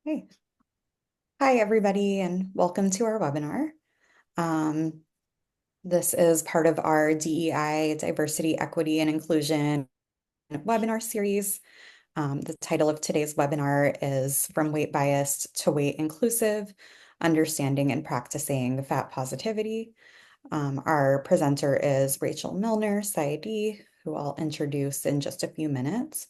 Hey. Hi, everybody, and welcome to our webinar. Um, this is part of our DEI, Diversity, Equity, and Inclusion webinar series. The title of today's webinar is From Weight Biased to Weight Inclusive, Understanding and Practicing Fat Positivity. Our presenter is Rachel Millner, Psy.D, who I'll introduce in just a few minutes.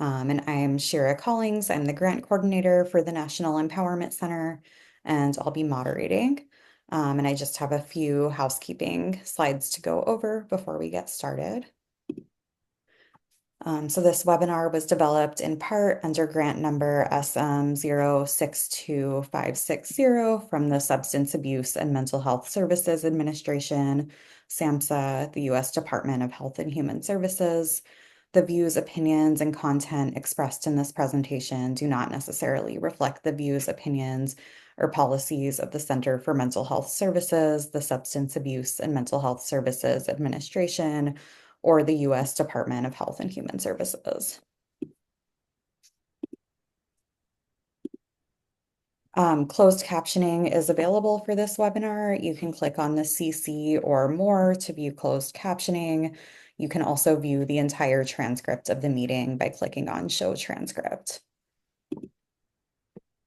And I'm Shira Collings. I'm the grant coordinator for the National Empowerment Center, and I'll be moderating. And I just have a few housekeeping slides to go over before we get started. So this webinar was developed in part under grant number SM062560 from the Substance Abuse and Mental Health Services Administration, SAMHSA, the U.S. Department of Health and Human Services. The views, opinions, and content expressed in this presentation do not necessarily reflect the views, opinions, or policies of the Center for Mental Health Services, the Substance Abuse and Mental Health Services Administration, or the U.S. Department of Health and Human Services. Closed captioning is available for this webinar. You can click on the CC or more to view closed captioning. You can also view the entire transcript of the meeting by clicking on Show Transcript.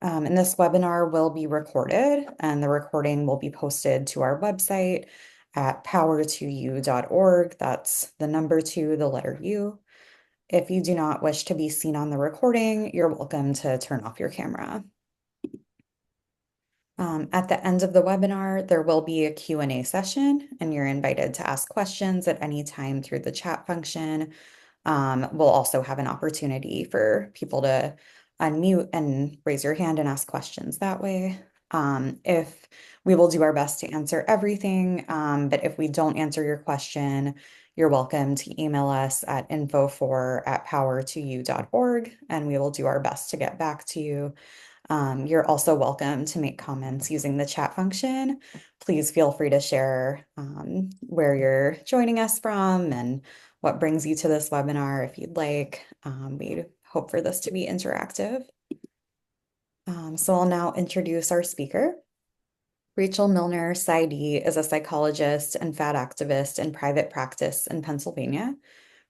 And this webinar will be recorded, and the recording will be posted to our website at power2u.org. That's the number 2, the letter U. If you do not wish to be seen on the recording, you're welcome to turn off your camera. At the end of the webinar, there will be a Q&A session, and you're invited to ask questions at any time through the chat function. We'll also have an opportunity for people to unmute and raise your hand and ask questions that way. If we will do our best to answer everything, but if we don't answer your question, you're welcome to email us at info4@power2u.org, and we will do our best to get back to you. You're also welcome to make comments using the chat function. Please feel free to share where you're joining us from and what brings you to this webinar if you'd like. We hope for this to be interactive. So I'll now introduce our speaker. Rachel Millner, Psy.D, is a psychologist and fat activist in private practice in Pennsylvania.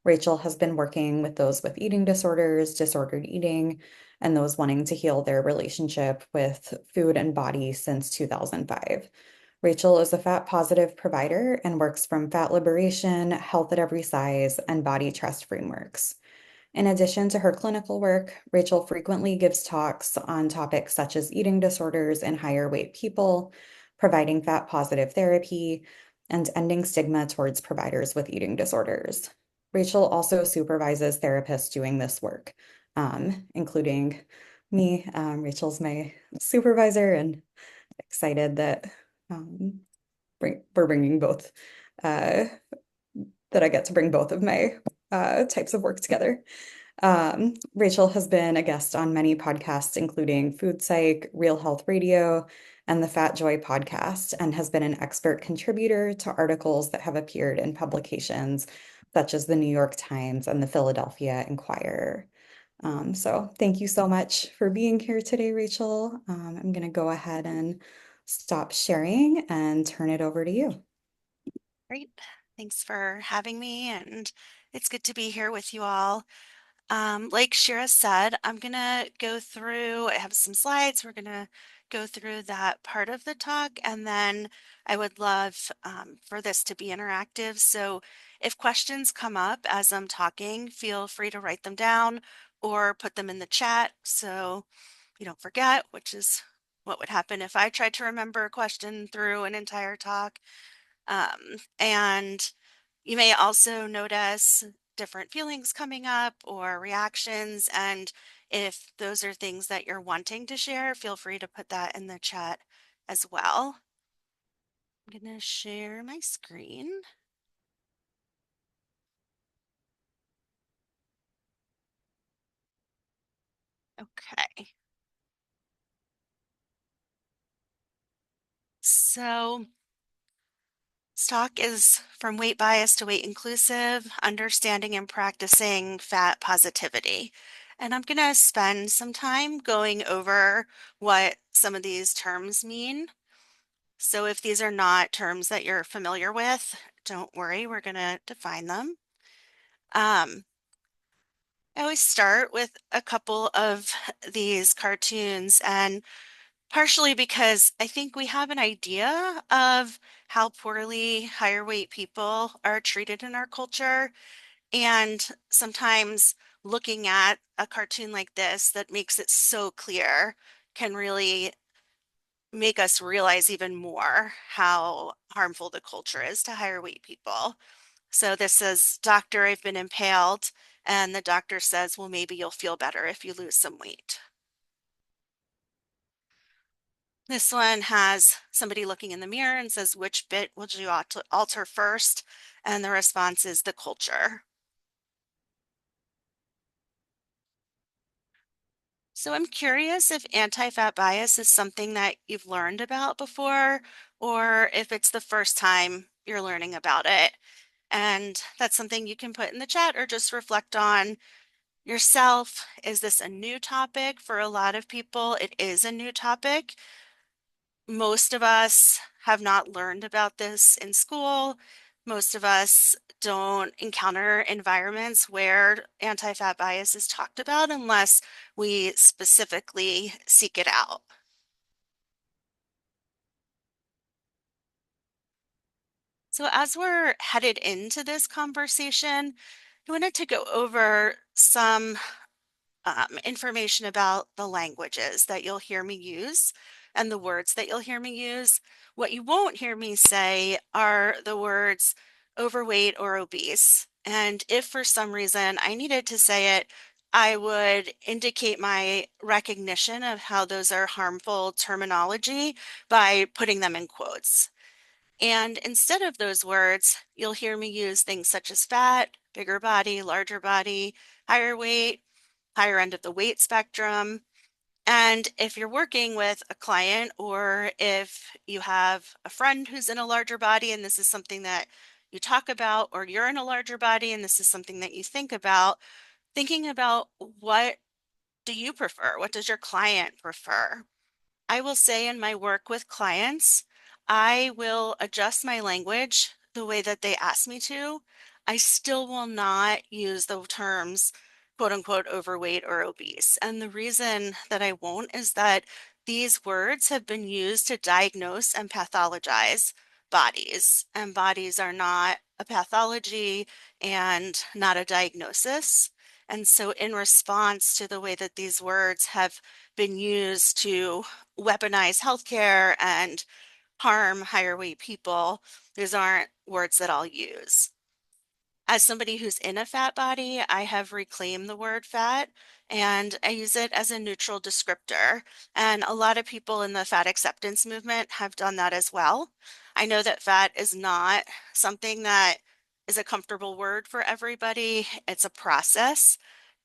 Rachel has been working with those with eating disorders, disordered eating, and those wanting to heal their relationship with food and body since 2005. Rachel is a fat positive provider and works from fat liberation, health at every size, and body trust frameworks. In addition to her clinical work, Rachel frequently gives talks on topics such as eating disorders in higher weight people, providing fat positive therapy, and ending stigma towards providers with eating disorders. Rachel also supervises therapists doing this work, including me. Rachel's my supervisor, and excited that we're bringing both, that I get to bring both of my types of work together. Rachel has been a guest on many podcasts, including Food Psych, Real Health Radio, and the Fat Joy podcast, and has been an expert contributor to articles that have appeared in publications such as the New York Times and the Philadelphia Inquirer. So thank you so much for being here today, Rachel. I'm going to go ahead and stop sharing and turn it over to you. Great. Thanks for having me, and it's good to be here with you all. Like Shira said, I'm going to go through, I have some slides. We're going to go through that part of the talk, and then I would love for this to be interactive. So if questions come up as I'm talking, feel free to write them down or put them in the chat so you don't forget, which is what would happen if I tried to remember a question through an entire talk. And you may also notice different feelings coming up or reactions. And if those are things that you're wanting to share, feel free to put that in the chat as well. I'm going to share my screen. Okay. So this talk is From Weight Bias to Weight Inclusive, Understanding and Practicing Fat Positivity. And I'm going to spend some time going over what some of these terms mean. So if these are not terms that you're familiar with, don't worry, we're going to define them. I always start with a couple of these cartoons, and partially because I think we have an idea of how poorly higher weight people are treated in our culture. And sometimes looking at a cartoon like this that makes it so clear can really make us realize even more how harmful the culture is to higher weight people. So this says, "Doctor, I've been impaled." And the doctor says, "Well, maybe you'll feel better if you lose some weight." This one has somebody looking in the mirror and says, "Which bit would you alter first?" And the response is the culture. So I'm curious if anti-fat bias is something that you've learned about before, or if it's the first time you're learning about it. And that's something you can put in the chat or just reflect on yourself. Is this a new topic for a lot of people? It is a new topic. Most of us have not learned about this in school. Most of us don't encounter environments where anti-fat bias is talked about unless we specifically seek it out. So as we're headed into this conversation, I wanted to go over some information about the languages that you'll hear me use and the words that you'll hear me use. What you won't hear me say are the words overweight or obese. And if for some reason I needed to say it, I would indicate my recognition of how those are harmful terminology by putting them in quotes. And instead of those words, you'll hear me use things such as fat, bigger body, larger body, higher weight, higher end of the weight spectrum. And if you're working with a client or if you have a friend who's in a larger body and this is something that you talk about, or you're in a larger body and this is something that you think about, thinking about what do you prefer? What does your client prefer? I will say in my work with clients, I will adjust my language the way that they ask me to. I still will not use the terms quote unquote overweight or obese. And the reason that I won't is that these words have been used to diagnose and pathologize bodies, and bodies are not a pathology and not a diagnosis. And so, in response to the way that these words have been used to weaponize healthcare and harm higher weight people, these aren't words that I'll use. As somebody who's in a fat body, I have reclaimed the word fat and I use it as a neutral descriptor. And a lot of people in the fat acceptance movement have done that as well. I know that fat is not something that is a comfortable word for everybody. It's a process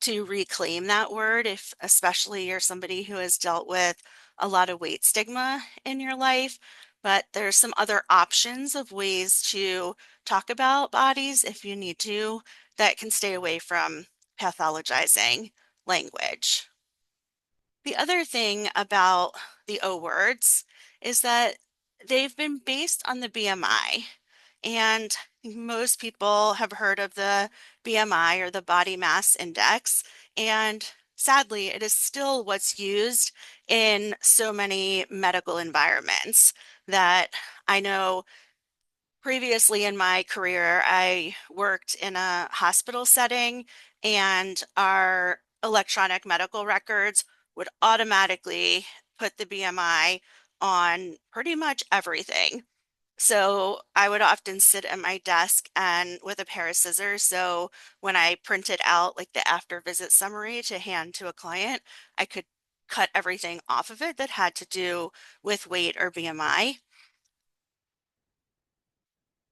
to reclaim that word, if especially you're somebody who has dealt with a lot of weight stigma in your life. But there's some other options of ways to talk about bodies if you need to that can stay away from pathologizing language. The other thing about the O words is that they've been based on the BMI. And most people have heard of the BMI or the body mass index. And sadly, it is still what's used in so many medical environments that I know. Previously in my career, I worked in a hospital setting, and our electronic medical records would automatically put the BMI on pretty much everything. So I would often sit at my desk and with a pair of scissors. So when I printed out like the after visit summary to hand to a client, I could cut everything off of it that had to do with weight or BMI.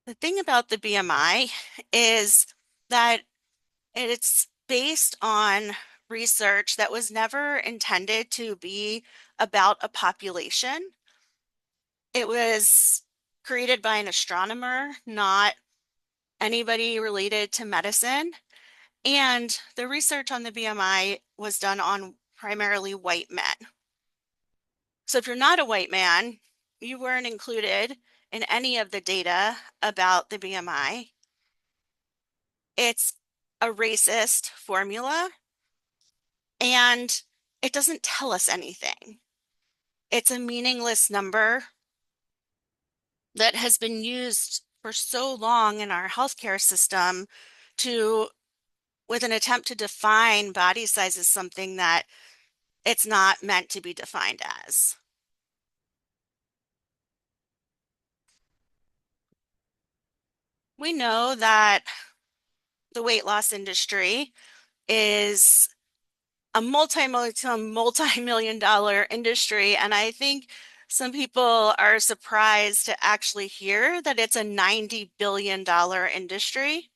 The thing about the BMI is that it's based on research that was never intended to be about a population. It was created by an astronomer, not anybody related to medicine. And the research on the BMI was done on primarily white men. So if you're not a white man, you weren't included in any of the data about the BMI. It's a racist formula, and it doesn't tell us anything. It's a meaningless number that has been used for so long in our healthcare system to, with an attempt to define body size as something that it's not meant to be defined as. We know that the weight loss industry is a multi-million dollar industry. And I think some people are surprised to actually hear that it's a $90 billion industry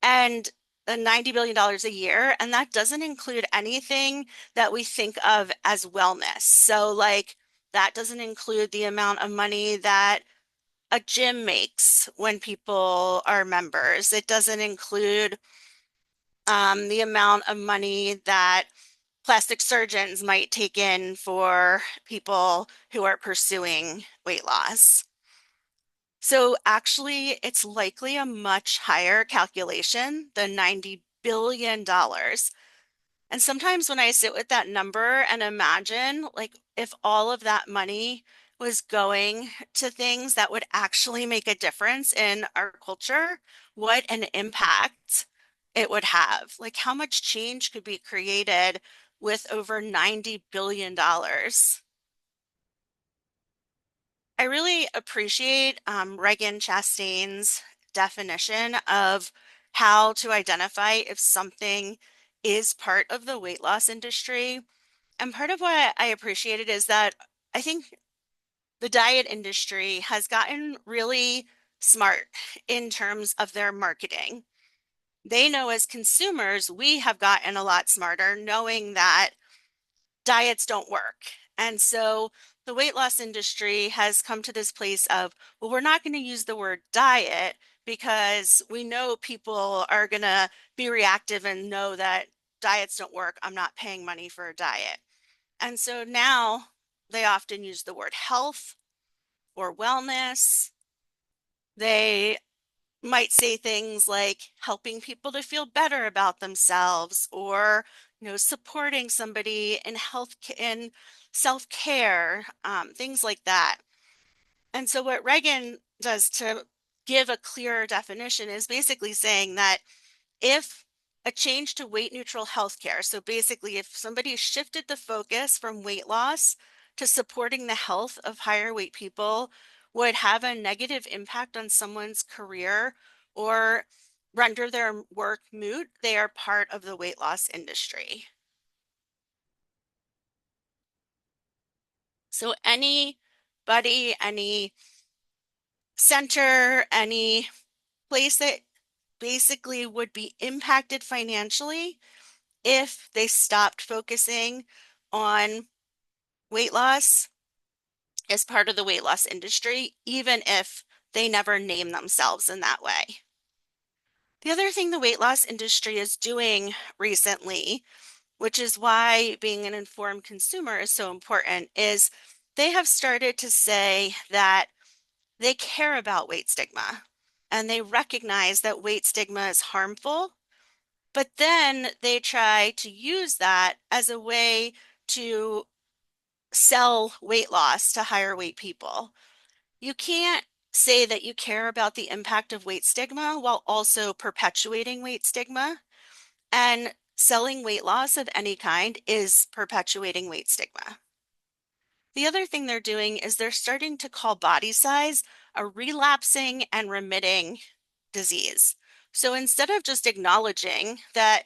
and $90 billion a year. And that doesn't include anything that we think of as wellness. So, like, that doesn't include the amount of money that a gym makes when people are members. It doesn't include the amount of money that plastic surgeons might take in for people who are pursuing weight loss. So actually, it's likely a much higher calculation than $90 billion. And sometimes when I sit with that number and imagine, like, if all of that money was going to things that would actually make a difference in our culture, what an impact it would have. Like, how much change could be created with over $90 billion? I really appreciate Reagan Chastain's definition of how to identify if something is part of the weight loss industry. And part of what I appreciated is that I think the diet industry has gotten really smart in terms of their marketing. They know as consumers, we have gotten a lot smarter knowing that diets don't work. And so the weight loss industry has come to this place of, well, we're not going to use the word diet because we know people are going to be reactive and know that diets don't work. I'm not paying money for a diet. And so now they often use the word health or wellness. They might say things like helping people to feel better about themselves or supporting somebody in health in self-care, things like that. And so what Reagan does to give a clearer definition is basically saying that if a change to weight neutral healthcare, so basically if somebody shifted the focus from weight loss to supporting the health of higher weight people, would have a negative impact on someone's career or render their work moot, they are part of the weight loss industry. So anybody, any center, any place that basically would be impacted financially if they stopped focusing on weight loss as part of the weight loss industry, even if they never name themselves in that way. The other thing the weight loss industry is doing recently, which is why being an informed consumer is so important, is they have started to say that they care about weight stigma and they recognize that weight stigma is harmful. But then they try to use that as a way to sell weight loss to higher weight people. You can't say that you care about the impact of weight stigma while also perpetuating weight stigma. And selling weight loss of any kind is perpetuating weight stigma. The other thing they're doing is they're starting to call body size a relapsing and remitting disease. So instead of just acknowledging that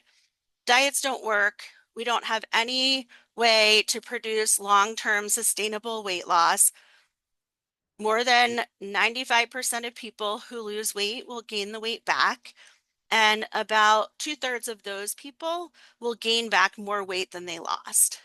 diets don't work, we don't have any way to produce long-term sustainable weight loss, more than 95% of people who lose weight will gain the weight back, and about two-thirds of those people will gain back more weight than they lost.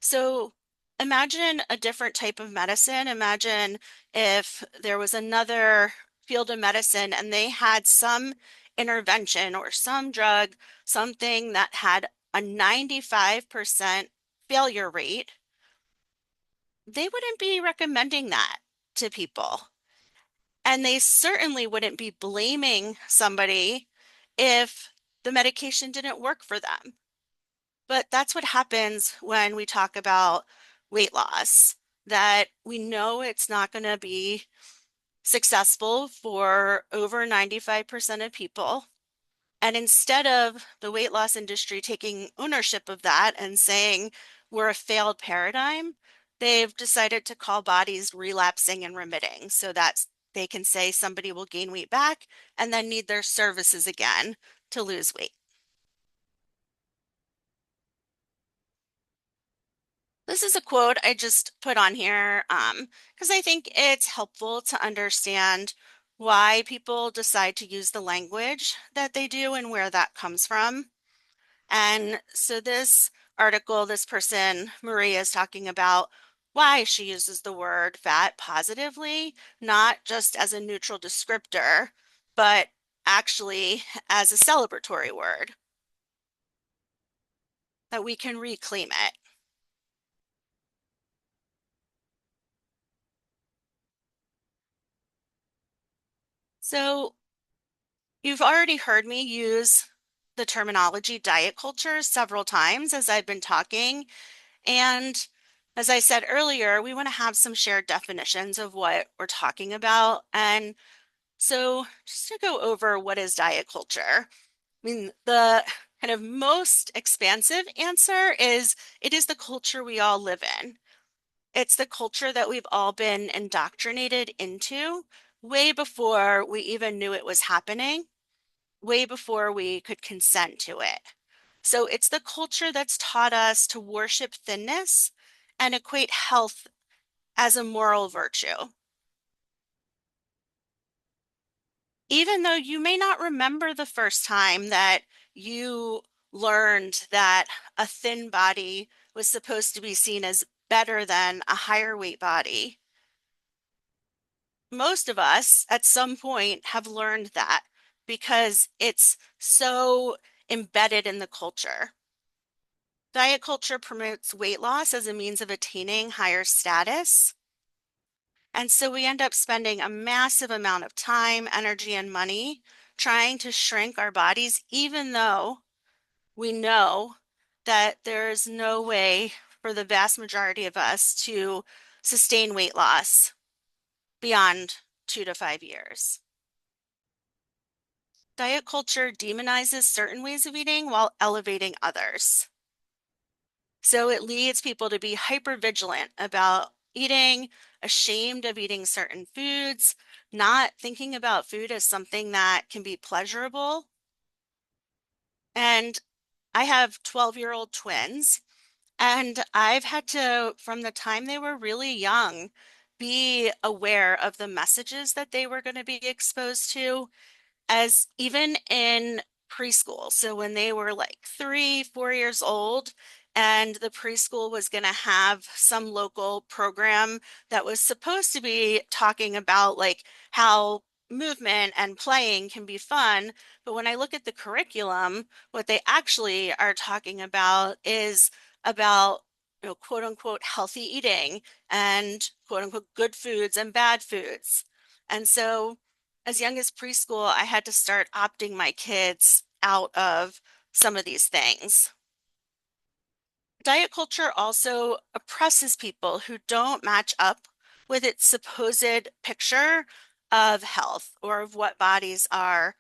So imagine a different type of medicine. Imagine if there was another field of medicine and they had some intervention or some drug, something that had a 95% failure rate, they wouldn't be recommending that to people. And they certainly wouldn't be blaming somebody if the medication didn't work for them. But that's what happens when we talk about weight loss, that we know it's not going to be successful for over 95% of people. And instead of the weight loss industry taking ownership of that and saying we're a failed paradigm, they've decided to call bodies relapsing and remitting so that they can say somebody will gain weight back and then need their services again to lose weight. This is a quote I just put on here because I think it's helpful to understand why people decide to use the language that they do and where that comes from. And so this article, this person, Maria, is talking about why she uses the word fat positively, not just as a neutral descriptor, but actually as a celebratory word, that we can reclaim it. So you've already heard me use the terminology diet culture several times as I've been talking. And as I said earlier, we want to have some shared definitions of what we're talking about. And so just to go over what is diet culture, I mean, the kind of most expansive answer is it is the culture we all live in. It's the culture that we've all been indoctrinated into way before we even knew it was happening, way before we could consent to it. So it's the culture that's taught us to worship thinness and equate health as a moral virtue. Even though you may not remember the first time that you learned that a thin body was supposed to be seen as better than a higher weight body, most of us at some point have learned that because it's so embedded in the culture. Diet culture promotes weight loss as a means of attaining higher status. And so we end up spending a massive amount of time, energy, and money trying to shrink our bodies, even though we know that there's no way for the vast majority of us to sustain weight loss beyond 2 to 5 years. Diet culture demonizes certain ways of eating while elevating others. So it leads people to be hyper vigilant about eating, ashamed of eating certain foods, not thinking about food as something that can be pleasurable. And I have 12-year-old twins, and I've had to, from the time they were really young, be aware of the messages that they were going to be exposed to as even in preschool. So when they were like 3, 4 years old, and the preschool was going to have some local program that was supposed to be talking about like how movement and playing can be fun. But when I look at the curriculum, what they actually are talking about is about quote unquote healthy eating and quote unquote good foods and bad foods. And so as young as preschool, I had to start opting my kids out of some of these things. Diet culture also oppresses people who don't match up with its supposed picture of health or of what bodies are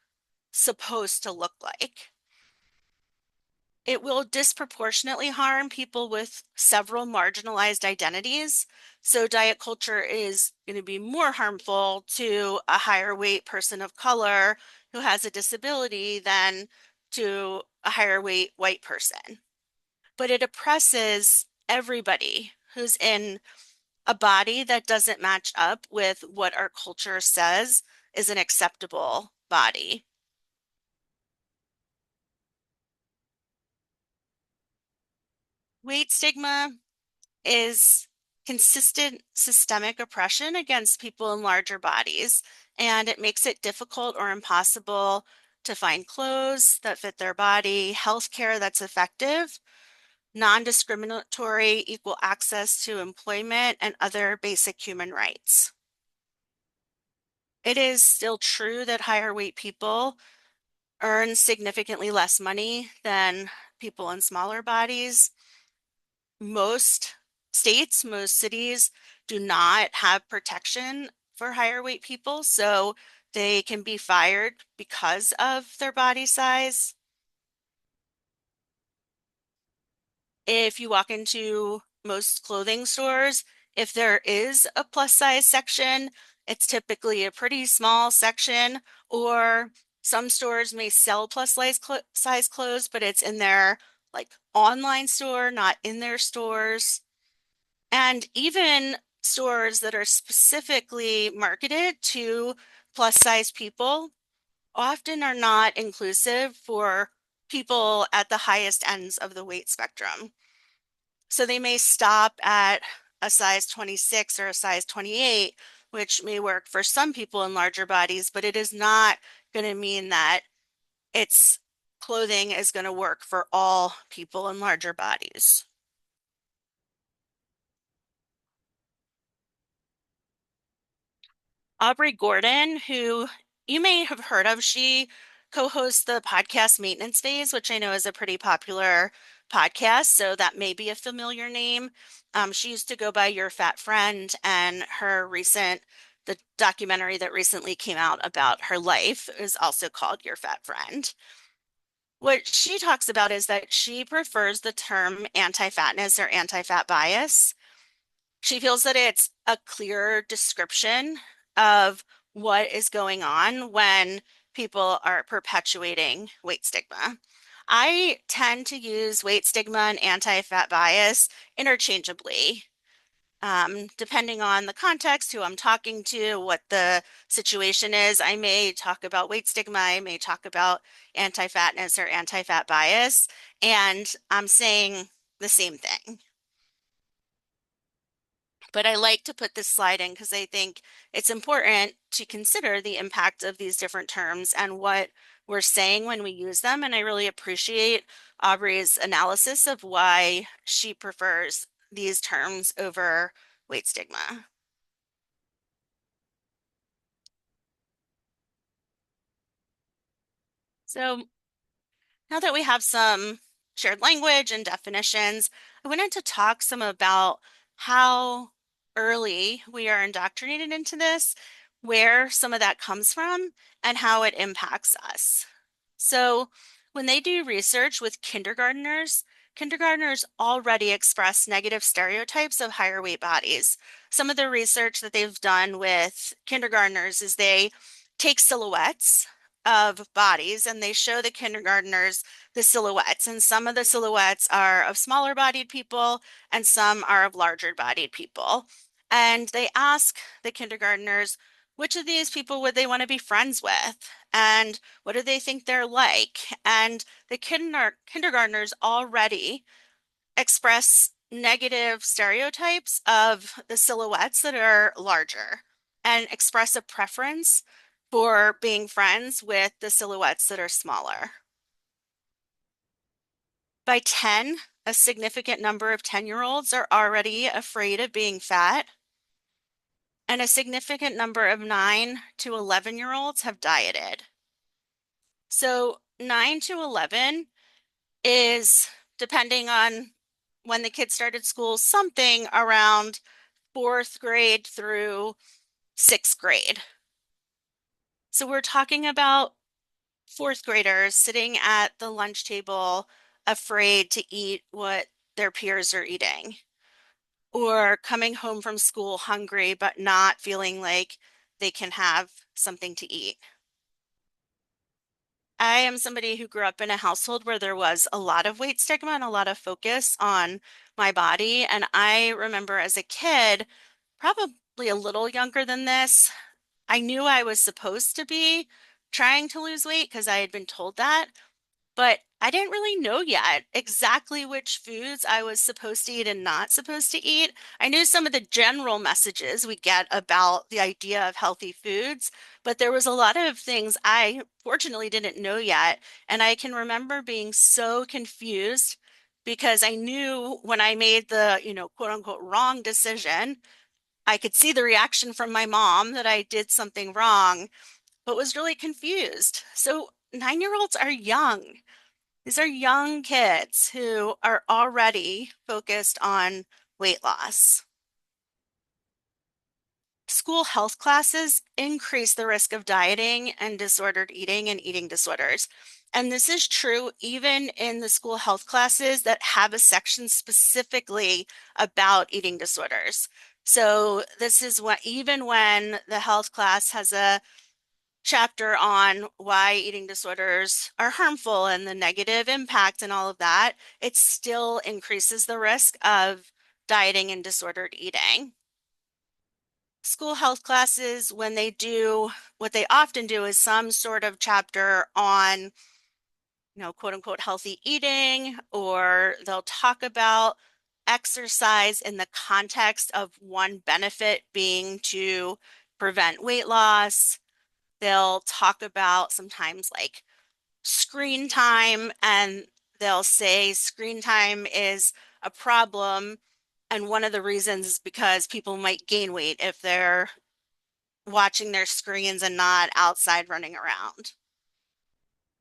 supposed to look like. It will disproportionately harm people with several marginalized identities. So diet culture is going to be more harmful to a higher weight person of color who has a disability than to a higher weight white person. But it oppresses everybody who's in a body that doesn't match up with what our culture says is an acceptable body. Weight stigma is consistent systemic oppression against people in larger bodies, and it makes it difficult or impossible to find clothes that fit their body, healthcare that's effective, non-discriminatory equal access to employment, and other basic human rights. It is still true that higher weight people earn significantly less money than people in smaller bodies. Most states, most cities do not have protection for higher weight people, so they can be fired because of their body size. If you walk into most clothing stores, if there is a plus size section, it's typically a pretty small section, or some stores may sell plus size clothes, but it's in their like online store, not in their stores. And even stores that are specifically marketed to plus size people often are not inclusive for people at the highest ends of the weight spectrum. So they may stop at a size 26 or a size 28, which may work for some people in larger bodies, but it is not going to mean that its clothing is going to work for all people in larger bodies. Aubrey Gordon, who you may have heard of, she co-hosts the podcast Maintenance Phase, which I know is a pretty popular podcast, so that may be a familiar name. She used to go by Your Fat Friend, and the documentary that recently came out about her life is also called Your Fat Friend. What she talks about is that she prefers the term anti-fatness or anti-fat bias. She feels that it's a clear description of what is going on when people are perpetuating weight stigma. I tend to use weight stigma and anti-fat bias interchangeably, depending on the context, who I'm talking to, what the situation is. I may talk about weight stigma, I may talk about anti-fatness or anti-fat bias, and I'm saying the same thing. But I like to put this slide in because I think it's important to consider the impact of these different terms and what we're saying when we use them. And I really appreciate Aubrey's analysis of why she prefers these terms over weight stigma. So now that we have some shared language and definitions, I wanted to talk some about how early we are indoctrinated into this, where some of that comes from, and how it impacts us. So when they do research with kindergartners already express negative stereotypes of higher weight bodies. Some of the research that they've done with kindergartners is they take silhouettes of bodies and they show the kindergartners the silhouettes. And some of the silhouettes are of smaller bodied people and some are of larger bodied people. And they ask the kindergartners, which of these people would they want to be friends with? And what do they think they're like? And the kindergartners already express negative stereotypes of the silhouettes that are larger and express a preference for being friends with the silhouettes that are smaller. By 10, a significant number of 10-year-olds are already afraid of being fat, and a significant number of 9 to 11-year-olds have dieted. So 9 to 11 is, depending on when the kids started school, something around fourth grade through sixth grade. So we're talking about fourth graders sitting at the lunch table afraid to eat what their peers are eating, or coming home from school hungry but not feeling like they can have something to eat. I am somebody who grew up in a household where there was a lot of weight stigma and a lot of focus on my body. And I remember as a kid, probably a little younger than this, I knew I was supposed to be trying to lose weight because I had been told that. But I didn't really know yet exactly which foods I was supposed to eat and not supposed to eat. I knew some of the general messages we get about the idea of healthy foods, but there was a lot of things I fortunately didn't know yet. And I can remember being so confused because I knew when I made the, quote unquote, wrong decision, I could see the reaction from my mom that I did something wrong, but was really confused. So 9-year-olds are young. These are young kids who are already focused on weight loss. School health classes increase the risk of dieting and disordered eating and eating disorders. And this is true even in the school health classes that have a section specifically about eating disorders. So this is what, even when the health class has a chapter on why eating disorders are harmful and the negative impact and all of that, it still increases the risk of dieting and disordered eating. School health classes, when they do, what they often do is some sort of chapter on, quote unquote, healthy eating, or they'll talk about exercise in the context of one benefit being to prevent weight loss. They'll talk about sometimes like screen time, and they'll say screen time is a problem. And one of the reasons is because people might gain weight if they're watching their screens and not outside running around.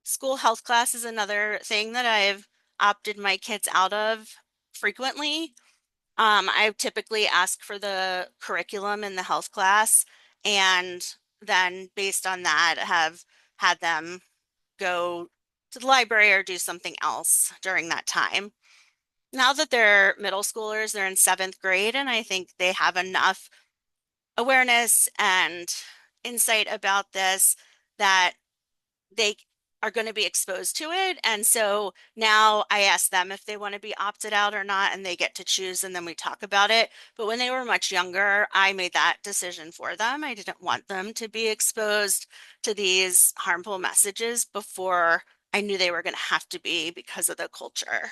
School health class is another thing that I've opted my kids out of frequently. I typically ask for the curriculum in the health class, and then based on that, have had them go to the library or do something else during that time. Now that they're middle schoolers, they're in seventh grade, and I think they have enough awareness and insight about this that they are going to be exposed to it. And so now I ask them if they want to be opted out or not, and they get to choose, and then we talk about it. But when they were much younger, I made that decision for them. I didn't want them to be exposed to these harmful messages before I knew they were going to have to be because of the culture.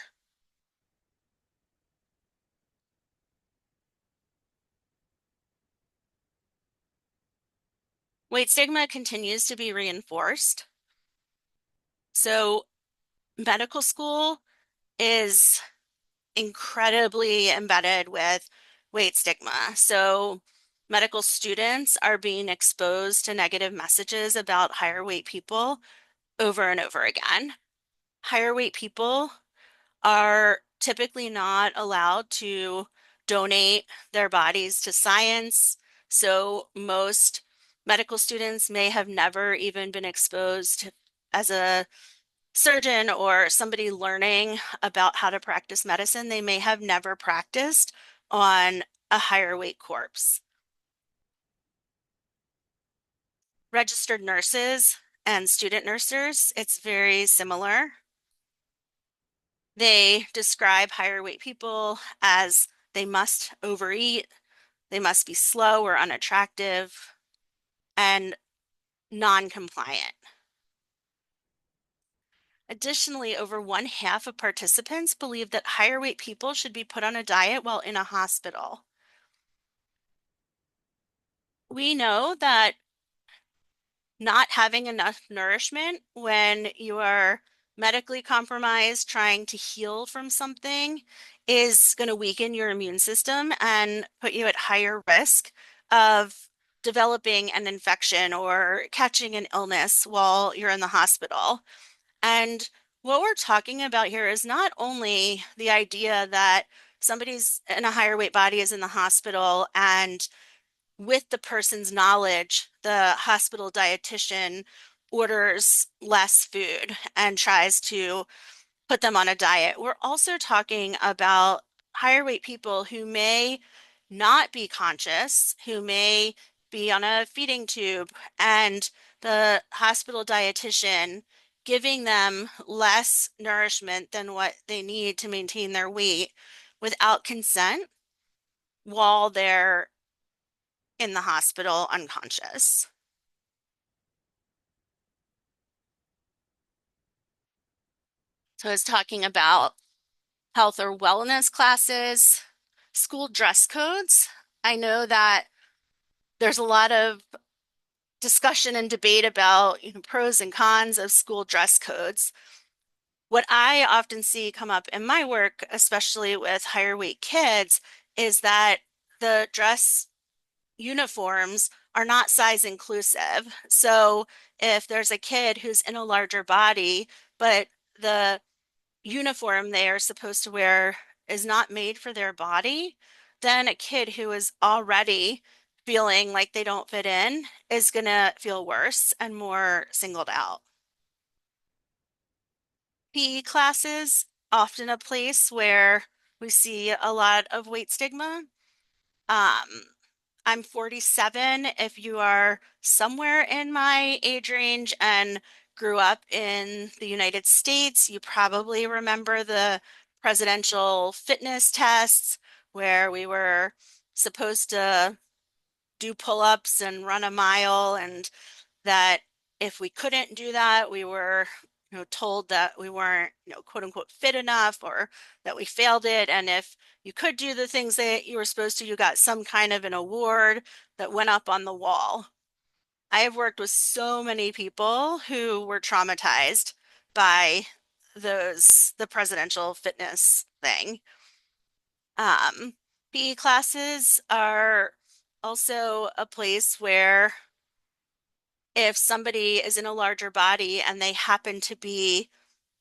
Weight stigma continues to be reinforced. So medical school is incredibly embedded with weight stigma. So medical students are being exposed to negative messages about higher weight people over and over again. Higher weight people are typically not allowed to donate their bodies to science. So most medical students may have never even been exposed as a surgeon or somebody learning about how to practice medicine. They may have never practiced on a higher weight corpse. Registered nurses and student nurses, it's very similar. They describe higher weight people as they must overeat, they must be slow or unattractive, and non-compliant. Additionally, over one half of participants believe that higher weight people should be put on a diet while in a hospital. We know that not having enough nourishment when you are medically compromised, trying to heal from something, is going to weaken your immune system and put you at higher risk of developing an infection or catching an illness while you're in the hospital. And what we're talking about here is not only the idea that somebody's in a higher weight body is in the hospital, and with the person's knowledge, the hospital dietitian orders less food and tries to put them on a diet. We're also talking about higher weight people who may not be conscious, who may be on a feeding tube, and the hospital dietitian giving them less nourishment than what they need to maintain their weight without consent while they're in the hospital unconscious. I was talking about health or wellness classes, school dress codes. I know that there's a lot of discussion and debate about pros and cons of school dress codes. What I often see come up in my work, especially with higher weight kids, is that the dress uniforms are not size inclusive. So if there's a kid who's in a larger body, but the uniform they are supposed to wear is not made for their body, then a kid who is already feeling like they don't fit in is going to feel worse and more singled out. PE classes, often a place where we see a lot of weight stigma. Um, I'm 47. If you are somewhere in my age range and grew up in the United States, you probably remember the presidential fitness tests where we were supposed to do pull-ups and run a mile, and that if we couldn't do that, we were told that we weren't, quote unquote, fit enough, or that we failed it. And if you could do the things that you were supposed to, you got some kind of an award that went up on the wall. I have worked with so many people who were traumatized by the presidential fitness thing. Um, PE classes are also a place where if somebody is in a larger body and they happen to be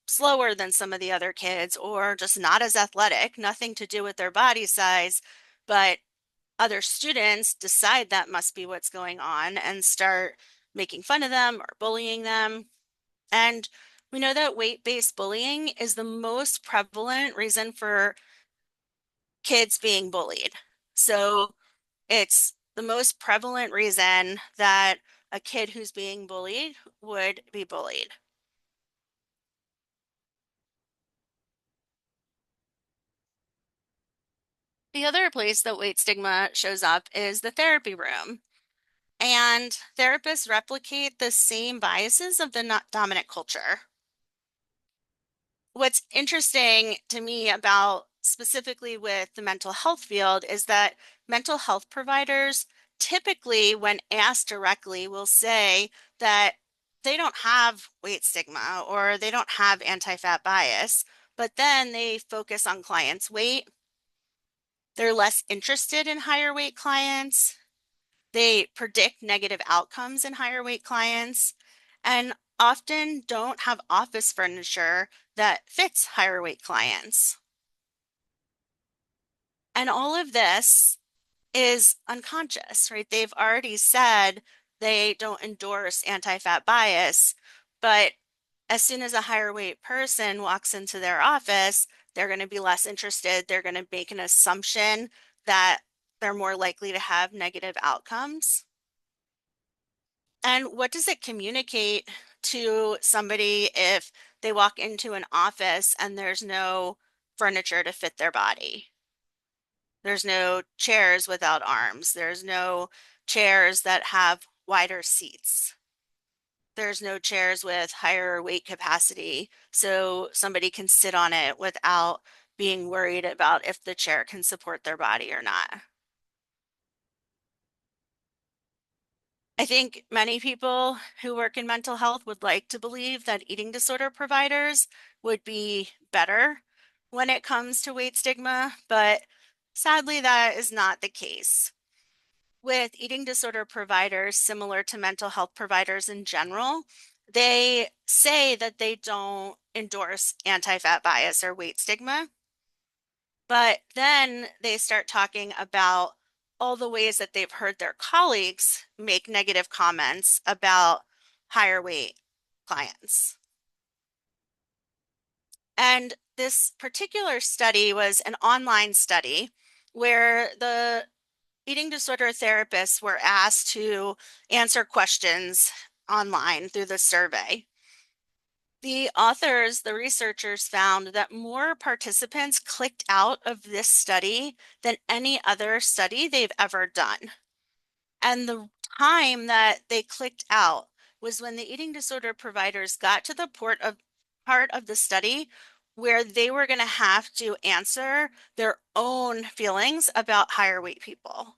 slower than some of the other kids or just not as athletic, nothing to do with their body size, but other students decide that must be what's going on and start making fun of them or bullying them. And we know that weight-based bullying is the most prevalent reason for kids being bullied. So it's the most prevalent reason that a kid who's being bullied would be bullied. The other place that weight stigma shows up is the therapy room. And therapists replicate the same biases of the not dominant culture. What's interesting to me about specifically with the mental health field is that mental health providers typically, when asked directly, will say that they don't have weight stigma or they don't have anti-fat bias, but then they focus on clients' weight. They're less interested in higher weight clients. They predict negative outcomes in higher weight clients and often don't have office furniture that fits higher weight clients. And all of this is unconscious, right? They've already said they don't endorse anti-fat bias, but as soon as a higher weight person walks into their office, they're going to be less interested. They're going to make an assumption that they're more likely to have negative outcomes. And what does it communicate to somebody if they walk into an office and there's no furniture to fit their body? There's no chairs without arms. There's no chairs that have wider seats. There's no chairs with higher weight capacity, so somebody can sit on it without being worried about if the chair can support their body or not. I think many people who work in mental health would like to believe that eating disorder providers would be better when it comes to weight stigma, but sadly, that is not the case. With eating disorder providers, similar to mental health providers in general, they say that they don't endorse anti-fat bias or weight stigma, but then they start talking about all the ways that they've heard their colleagues make negative comments about higher weight clients. And this particular study was an online study where the eating disorder therapists were asked to answer questions online through the survey. The authors, the researchers found that more participants clicked out of this study than any other study they've ever done. And the time that they clicked out was when the eating disorder providers got to the part of the study where they were going to have to answer their own feelings about higher weight people.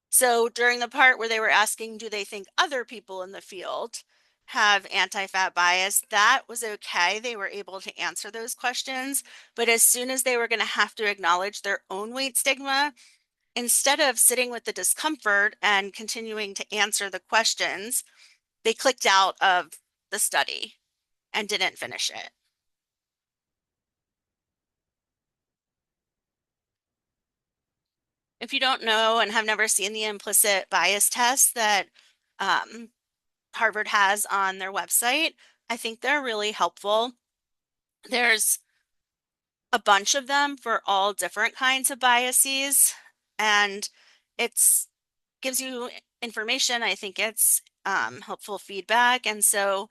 So during the part where they were asking, do they think other people in the field have anti-fat bias, that was okay. They were able to answer those questions. But as soon as they were going to have to acknowledge their own weight stigma, instead of sitting with the discomfort and continuing to answer the questions, they clicked out of the study and didn't finish it. If you don't know and have never seen the implicit bias test that um, Harvard has on their website, I think they're really helpful. There's a bunch of them for all different kinds of biases, and it's gives you information. I think it's helpful feedback. And so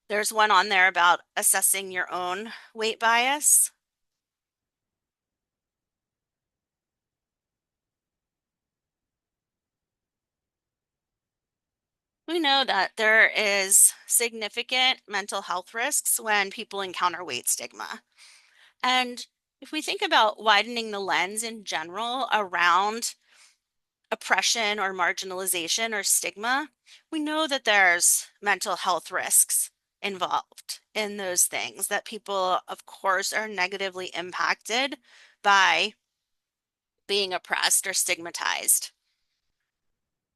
there's one on there about assessing your own weight bias. We know that there is significant mental health risks when people encounter weight stigma. And if we think about widening the lens in general around oppression or marginalization or stigma, we know that there's mental health risks involved in those things, that people, of course, are negatively impacted by being oppressed or stigmatized.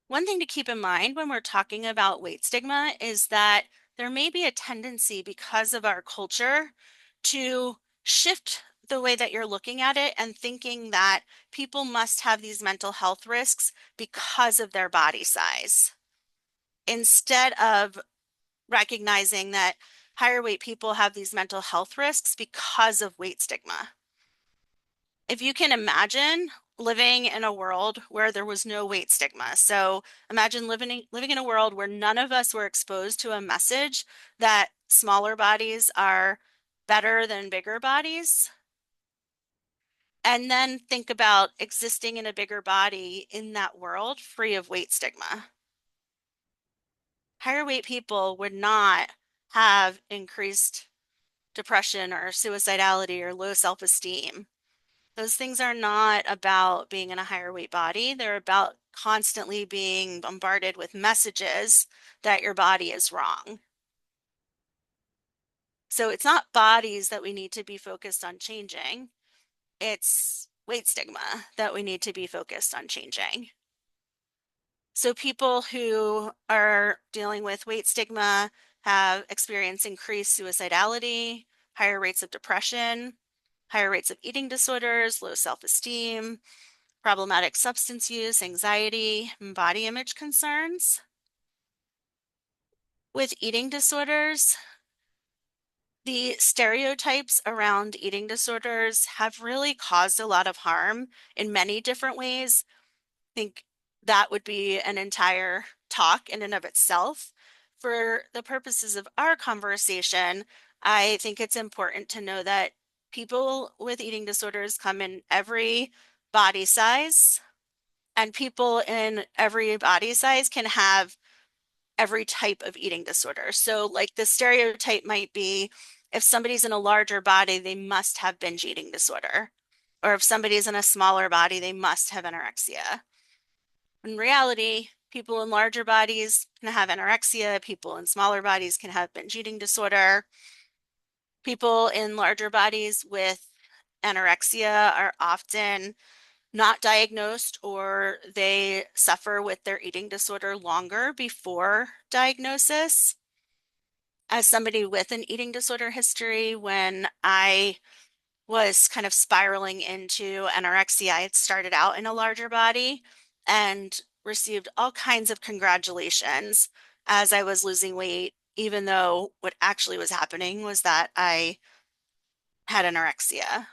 One thing to keep in mind when we're talking about weight stigma is that there may be a tendency because of our culture to shift the way that you're looking at it and thinking that people must have these mental health risks because of their body size, instead of recognizing that higher weight people have these mental health risks because of weight stigma. If you can imagine living in a world where there was no weight stigma. So imagine living in a world where none of us were exposed to a message that smaller bodies are better than bigger bodies. And then think about existing in a bigger body in that world free of weight stigma. Higher weight people would not have increased depression or suicidality or low self-esteem. Those things are not about being in a higher weight body. They're about constantly being bombarded with messages that your body is wrong. So it's not bodies that we need to be focused on changing. It's weight stigma that we need to be focused on changing. So people who are dealing with weight stigma have experienced increased suicidality, higher rates of depression, higher rates of eating disorders, low self-esteem, problematic substance use, anxiety, and body image concerns. With eating disorders, the stereotypes around eating disorders have really caused a lot of harm in many different ways. I think that would be an entire talk in and of itself. For the purposes of our conversation, I think it's important to know that people with eating disorders come in every body size, and people in every body size can have every type of eating disorder. So, like the stereotype might be if somebody's in a larger body, they must have binge eating disorder. Or if somebody's in a smaller body, they must have anorexia. In reality, people in larger bodies can have anorexia, people in smaller bodies can have binge eating disorder. People in larger bodies with anorexia are often not diagnosed, or they suffer with their eating disorder longer before diagnosis. As somebody with an eating disorder history, when I was kind of spiraling into anorexia, I had started out in a larger body and received all kinds of congratulations as I was losing weight, even though what actually was happening was that I had anorexia.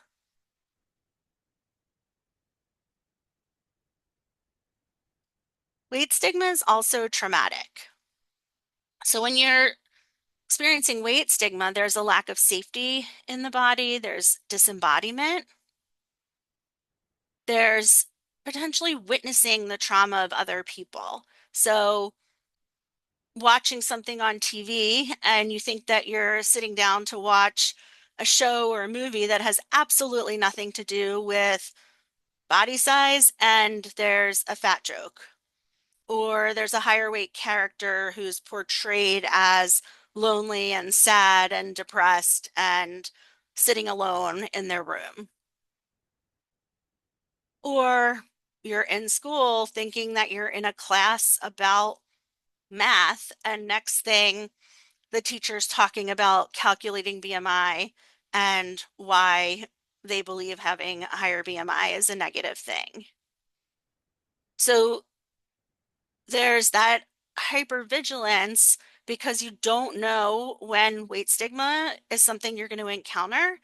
Weight stigma is also traumatic. So when you're experiencing weight stigma, there's a lack of safety in the body, there's disembodiment, there's potentially witnessing the trauma of other people. So watching something on TV and you think that you're sitting down to watch a show or a movie that has absolutely nothing to do with body size, and there's a fat joke, or there's a higher weight character who's portrayed as lonely and sad and depressed and sitting alone in their room. Or you're in school thinking that you're in a class about math, and next thing, the teacher's talking about calculating BMI and why they believe having a higher BMI is a negative thing. So there's that hypervigilance because you don't know when weight stigma is something you're going to encounter.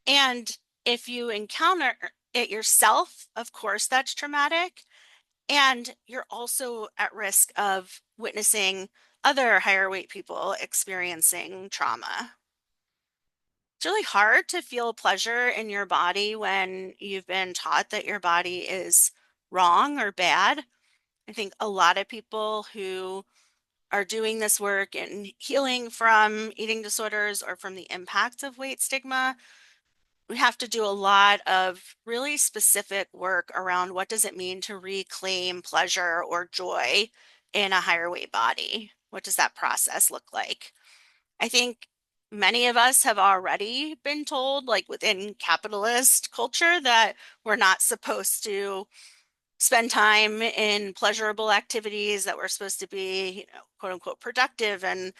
And if you encounter it yourself, of course, that's traumatic. And you're also at risk of witnessing other higher weight people experiencing trauma. It's really hard to feel pleasure in your body when you've been taught that your body is wrong or bad. I think a lot of people who are doing this work and healing from eating disorders or from the impacts of weight stigma, we have to do a lot of really specific work around what does it mean to reclaim pleasure or joy in a higher weight body? What does that process look like? I think many of us have already been told, like within capitalist culture, that we're not supposed to spend time in pleasurable activities, that we're supposed to be, quote unquote, productive and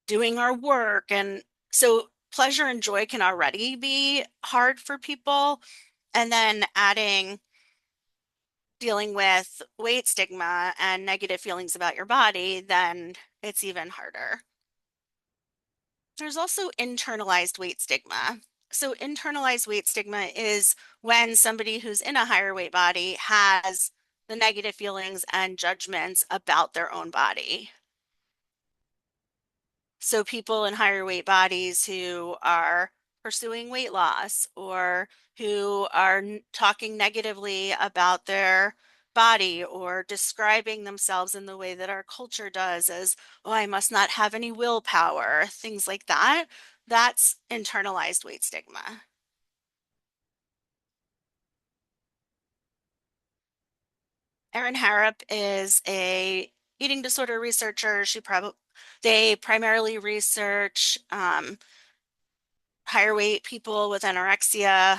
doing our work. And so pleasure and joy can already be hard for people. And then adding dealing with weight stigma and negative feelings about your body, then it's even harder. There's also internalized weight stigma. So, internalized weight stigma is when somebody who's in a higher weight body has the negative feelings and judgments about their own body. So, people in higher weight bodies who are pursuing weight loss or who are talking negatively about their body or describing themselves in the way that our culture does as, oh, I must not have any willpower, things like that. That's internalized weight stigma. Erin Harrop is a eating disorder researcher. They primarily research higher weight people with anorexia,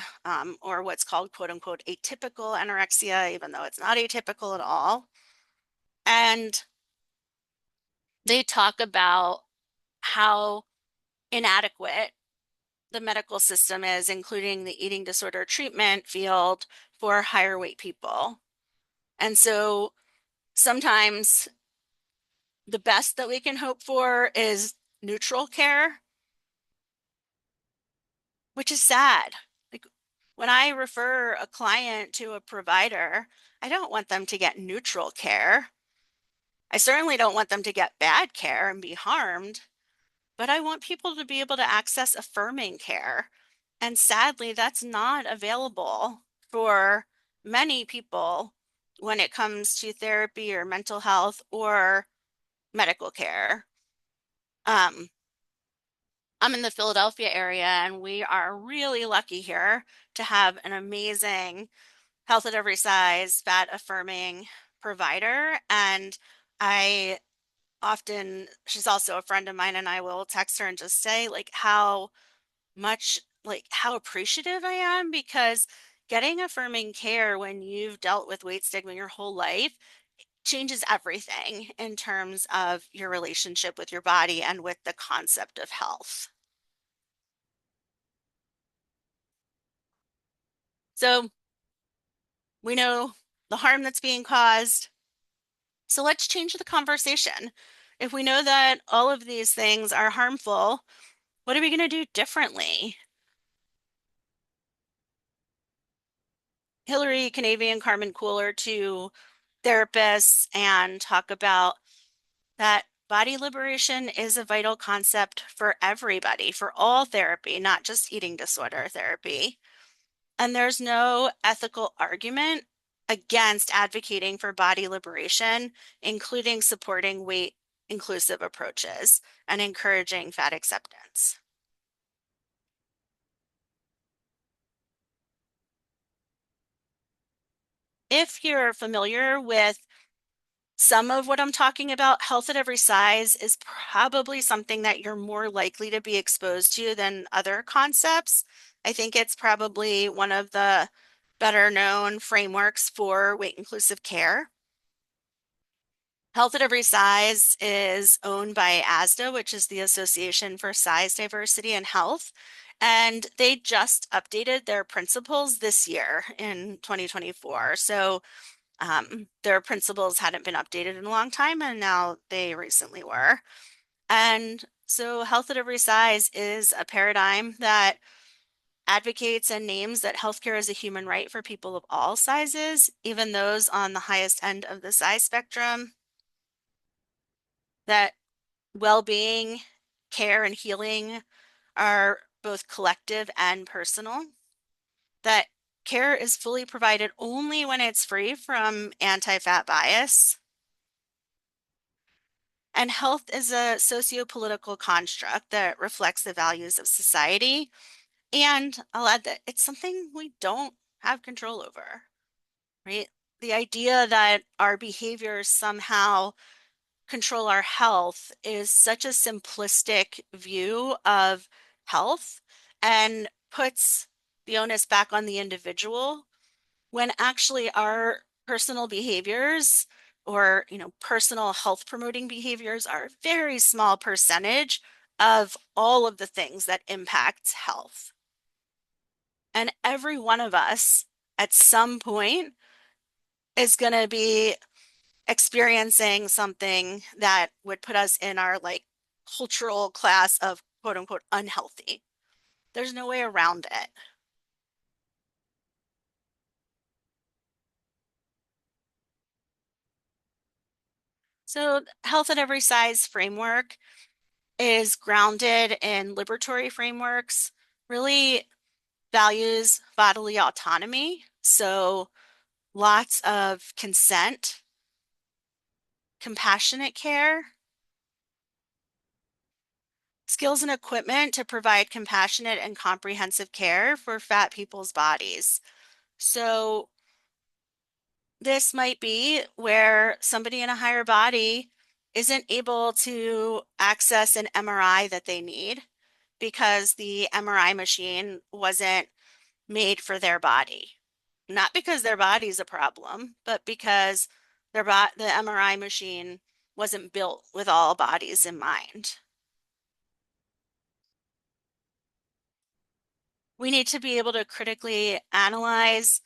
or what's called quote unquote atypical anorexia, even though it's not atypical at all. And they talk about how inadequate the medical system is, including the eating disorder treatment field for higher weight people. And so sometimes the best that we can hope for is neutral care, which is sad. Like when I refer a client to a provider, I don't want them to get neutral care. I certainly don't want them to get bad care and be harmed, but I want people to be able to access affirming care. And sadly, that's not available for many people when it comes to therapy or mental health or medical care. Um, I'm in the Philadelphia area, and we are really lucky here to have an amazing health at every size, fat affirming provider. And I often, she's also a friend of mine, and I will text her and just say, like, how appreciative I am because getting affirming care when you've dealt with weight stigma your whole life changes everything in terms of your relationship with your body and with the concept of health. So we know the harm that's being caused. So let's change the conversation. If we know that all of these things are harmful, what are we going to do differently? Hillary Canavian, Carmen Cooler, two therapists, and talk about that body liberation is a vital concept for everybody, for all therapy, not just eating disorder therapy. And there's no ethical argument against advocating for body liberation, including supporting weight inclusive approaches and encouraging fat acceptance. if you're familiar with some of what I'm talking about, health at every size is probably something that you're more likely to be exposed to than other concepts. I think it's probably one of the better known frameworks for weight inclusive care. Health at Every Size is owned by ASDA, which is the Association for Size Diversity and Health. And they just updated their principles this year in 2024. So their principles hadn't been updated in a long time, and now they recently were. And so Health at Every Size is a paradigm that advocates and names that healthcare is a human right for people of all sizes, even those on the highest end of the size spectrum, that well-being, care, and healing are both collective and personal, that care is fully provided only when it's free from anti-fat bias, and health is a socio-political construct that reflects the values of society. And I'll add that it's something we don't have control over, right? The idea that our behaviors somehow control our health is such a simplistic view of health and puts the onus back on the individual when actually our personal behaviors or personal health promoting behaviors are a very small percentage of all of the things that impacts health. And every one of us at some point is going to be experiencing something that would put us in our like cultural class of quote unquote unhealthy. There's no way around it. So, health at every size framework is grounded in liberatory frameworks, really values bodily autonomy. So, lots of consent, compassionate care, skills and equipment to provide compassionate and comprehensive care for fat people's bodies. So, this might be where somebody in a higher body isn't able to access an MRI that they need because the MRI machine wasn't made for their body. Not because their body's a problem, but because the MRI machine wasn't built with all bodies in mind. We need to be able to critically analyze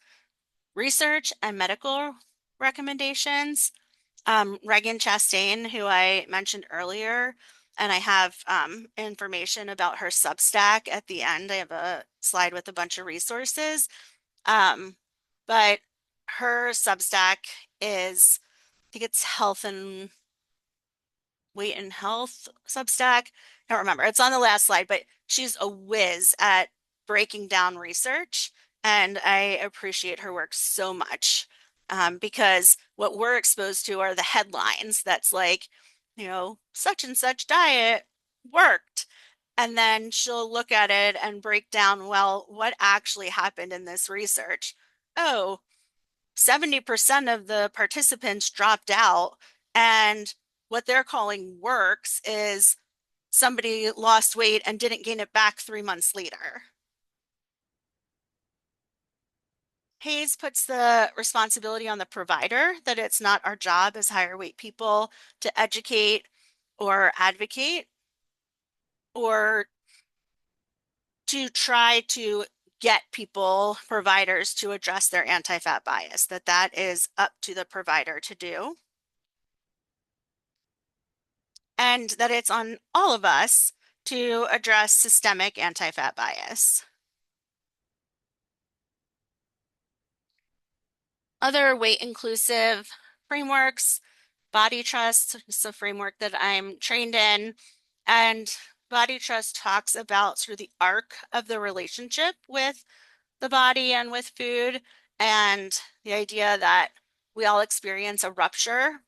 research and medical recommendations. Regan Chastain, who I mentioned earlier, and I have information about her Substack at the end. I have a slide with a bunch of resources. Um, but her Substack is, I think it's Health and Weight and Health Substack. I don't remember. It's on the last slide, but she's a whiz at breaking down research, and I appreciate her work so much because what we're exposed to are the headlines that's like, such and such diet worked. And then she'll look at it and break down, well, what actually happened in this research? Oh, 70% of the participants dropped out. And what they're calling works is somebody lost weight and didn't gain it back 3 months later. Hayes puts the responsibility on the provider that it's not our job as higher weight people to educate or advocate or to try to get people, providers, to address their anti-fat bias, that is up to the provider to do. And that it's on all of us to address systemic anti-fat bias. Other weight inclusive frameworks, Body Trust is a framework that I'm trained in, and Body Trust talks about sort of the arc of the relationship with the body and with food, and the idea that we all experience a rupture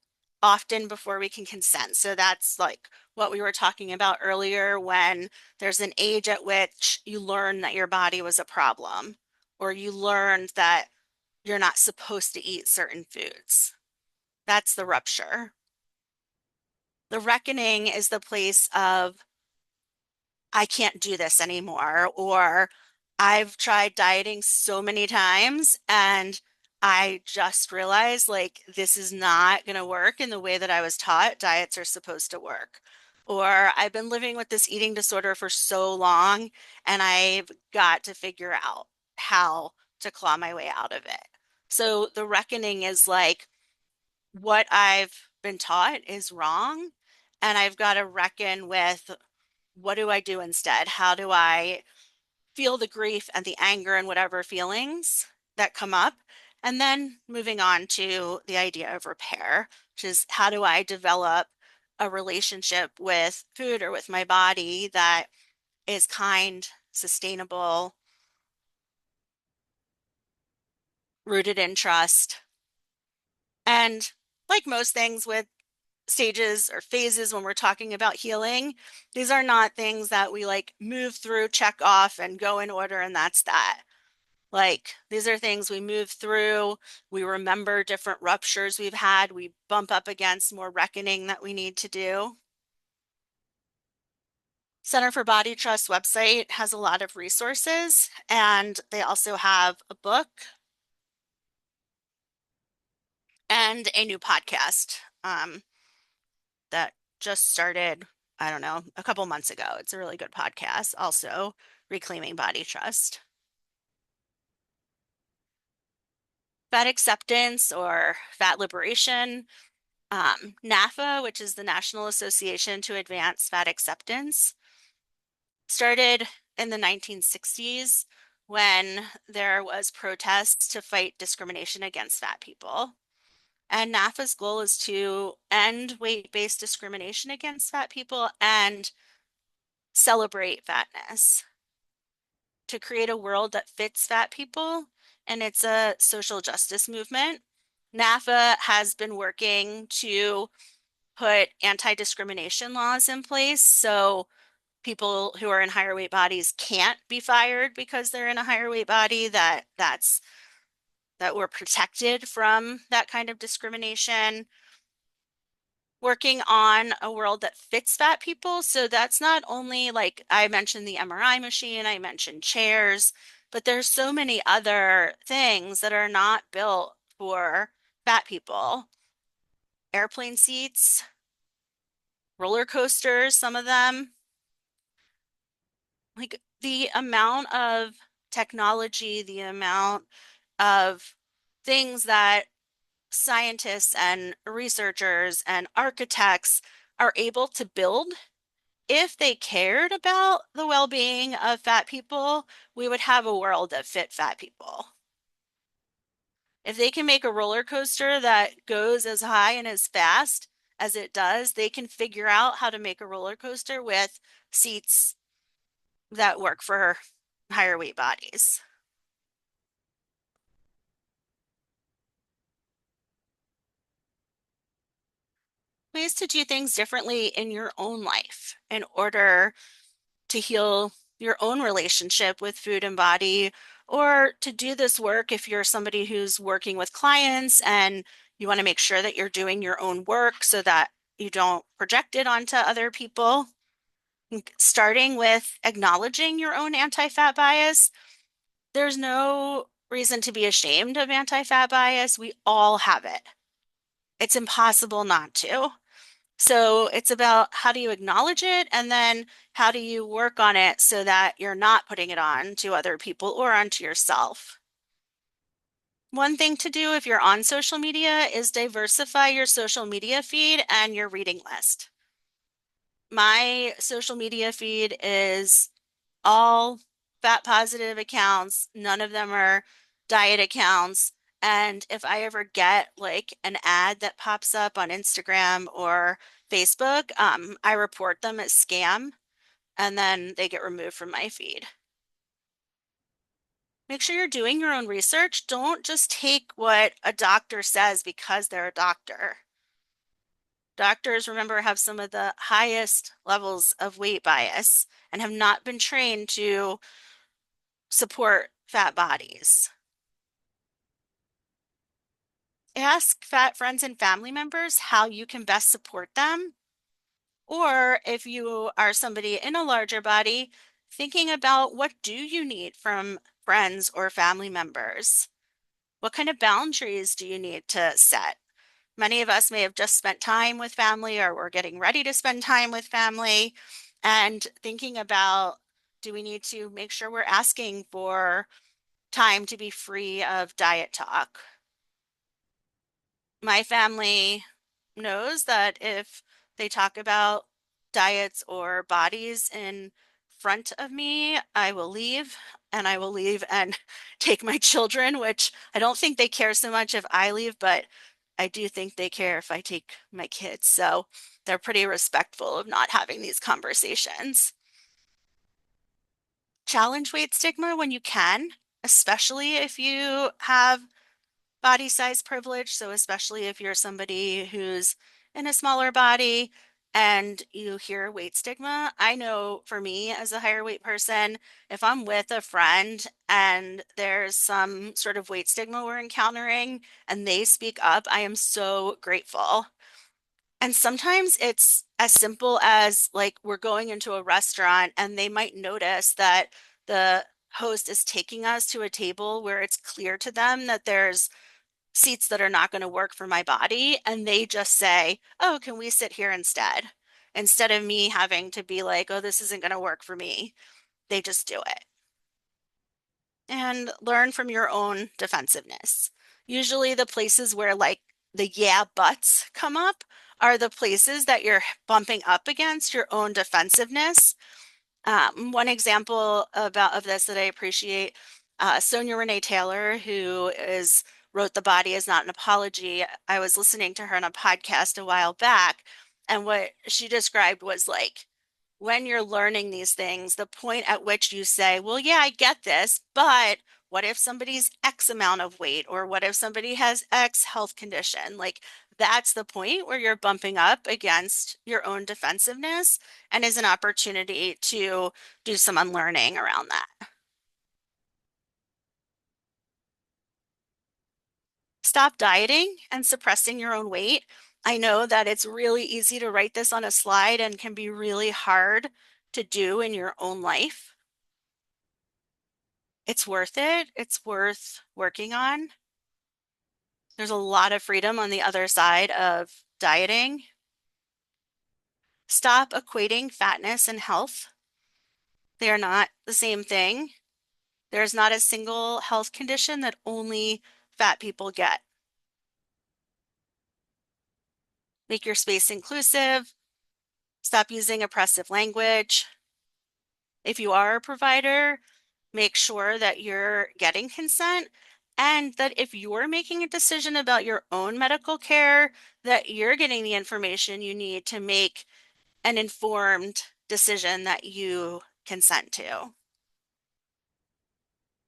often before we can consent. So that's like what we were talking about earlier when there's an age at which you learn that your body was a problem, or you learned that you're not supposed to eat certain foods. That's the rupture. The reckoning is the place of, I can't do this anymore, or I've tried dieting so many times and I just realized like this is not going to work in the way that I was taught diets are supposed to work. Or I've been living with this eating disorder for so long and I've got to figure out how to claw my way out of it. So the reckoning is like what I've been taught is wrong, and I've got to reckon with what do I do instead? How do I feel the grief and the anger and whatever feelings that come up? And then moving on to the idea of repair, which is how do I develop a relationship with food or with my body that is kind, sustainable, rooted in trust. And like most things with stages or phases when we're talking about healing, these are not things that we like move through, check off, and go in order, and that's that. Like, these are things we move through. We remember different ruptures we've had. We bump up against more reckoning that we need to do. Center for Body Trust website has a lot of resources, and they also have a book and a new podcast that just started, I don't know, a couple months ago. It's a really good podcast, also Reclaiming Body Trust. Fat acceptance or fat liberation. NAFA, which is the National Association to Advance Fat Acceptance, started in the 1960s when there was protests to fight discrimination against fat people. And NAFA's goal is to end weight-based discrimination against fat people and celebrate fatness, to create a world that fits fat people. And it's a social justice movement. NAFA has been working to put anti-discrimination laws in place so people who are in higher weight bodies can't be fired because they're in a higher weight body, that we're protected from that kind of discrimination. Working on a world that fits fat people. So that's not only like I mentioned the MRI machine, I mentioned chairs, but there's so many other things that are not built for fat people. Airplane seats, roller coasters, some of them. Like the amount of technology, the amount of things that scientists and researchers and architects are able to build. If they cared about the well-being of fat people, we would have a world that fit fat people. If they can make a roller coaster that goes as high and as fast as it does, they can figure out how to make a roller coaster with seats that work for higher weight bodies. Ways to do things differently in your own life in order to heal your own relationship with food and body, or to do this work if you're somebody who's working with clients and you want to make sure that you're doing your own work so that you don't project it onto other people. Starting with acknowledging your own anti-fat bias. There's no reason to be ashamed of anti-fat bias. We all have it. It's impossible not to. So it's about how do you acknowledge it and then how do you work on it so that you're not putting it on to other people or onto yourself. One thing to do if you're on social media is diversify your social media feed and your reading list. My social media feed is all fat positive accounts. None of them are diet accounts. And if I ever get like an ad that pops up on Instagram or Facebook, I report them as scam and then they get removed from my feed. Make sure you're doing your own research. Don't just take what a doctor says because they're a doctor. Doctors, remember, have some of the highest levels of weight bias and have not been trained to support fat bodies. Ask fat friends and family members how you can best support them. Or if you are somebody in a larger body, thinking about what do you need from friends or family members? What kind of boundaries do you need to set? Many of us may have just spent time with family or we're getting ready to spend time with family and thinking about, do we need to make sure we're asking for time to be free of diet talk? My family knows that if they talk about diets or bodies in front of me, I will leave, and I will leave and take my children, which I don't think they care so much if I leave, but I do think they care if I take my kids. So they're pretty respectful of not having these conversations. Challenge weight stigma when you can, especially if you have body size privilege. So, especially if you're somebody who's in a smaller body and you hear weight stigma. I know for me as a higher weight person, if I'm with a friend and there's some sort of weight stigma we're encountering and they speak up, I am so grateful. And sometimes it's as simple as like we're going into a restaurant and they might notice that the host is taking us to a table where it's clear to them that there's seats that are not going to work for my body. And they just say, oh, can we sit here instead? Instead of me having to be like, oh, this isn't going to work for me. They just do it. And learn from your own defensiveness. Usually, the places where like the yeah buts come up are the places that you're bumping up against your own defensiveness. One example of this that I appreciate, Sonia Renee Taylor, who is wrote "The Body Is Not an Apology." I was listening to her on a podcast a while back, and what she described was like when you're learning these things, the point at which you say, "Well, yeah, I get this, but." What if somebody's X amount of weight, or what if somebody has X health condition? Like, that's the point where you're bumping up against your own defensiveness and is an opportunity to do some unlearning around that. Stop dieting and suppressing your own weight. I know that it's really easy to write this on a slide and can be really hard to do in your own life. It's worth it. It's worth working on. There's a lot of freedom on the other side of dieting. Stop equating fatness and health. They are not the same thing. There's not a single health condition that only fat people get. Make your space inclusive. Stop using oppressive language. If you are a provider, make sure that you're getting consent and that if you're making a decision about your own medical care, that you're getting the information you need to make an informed decision that you consent to.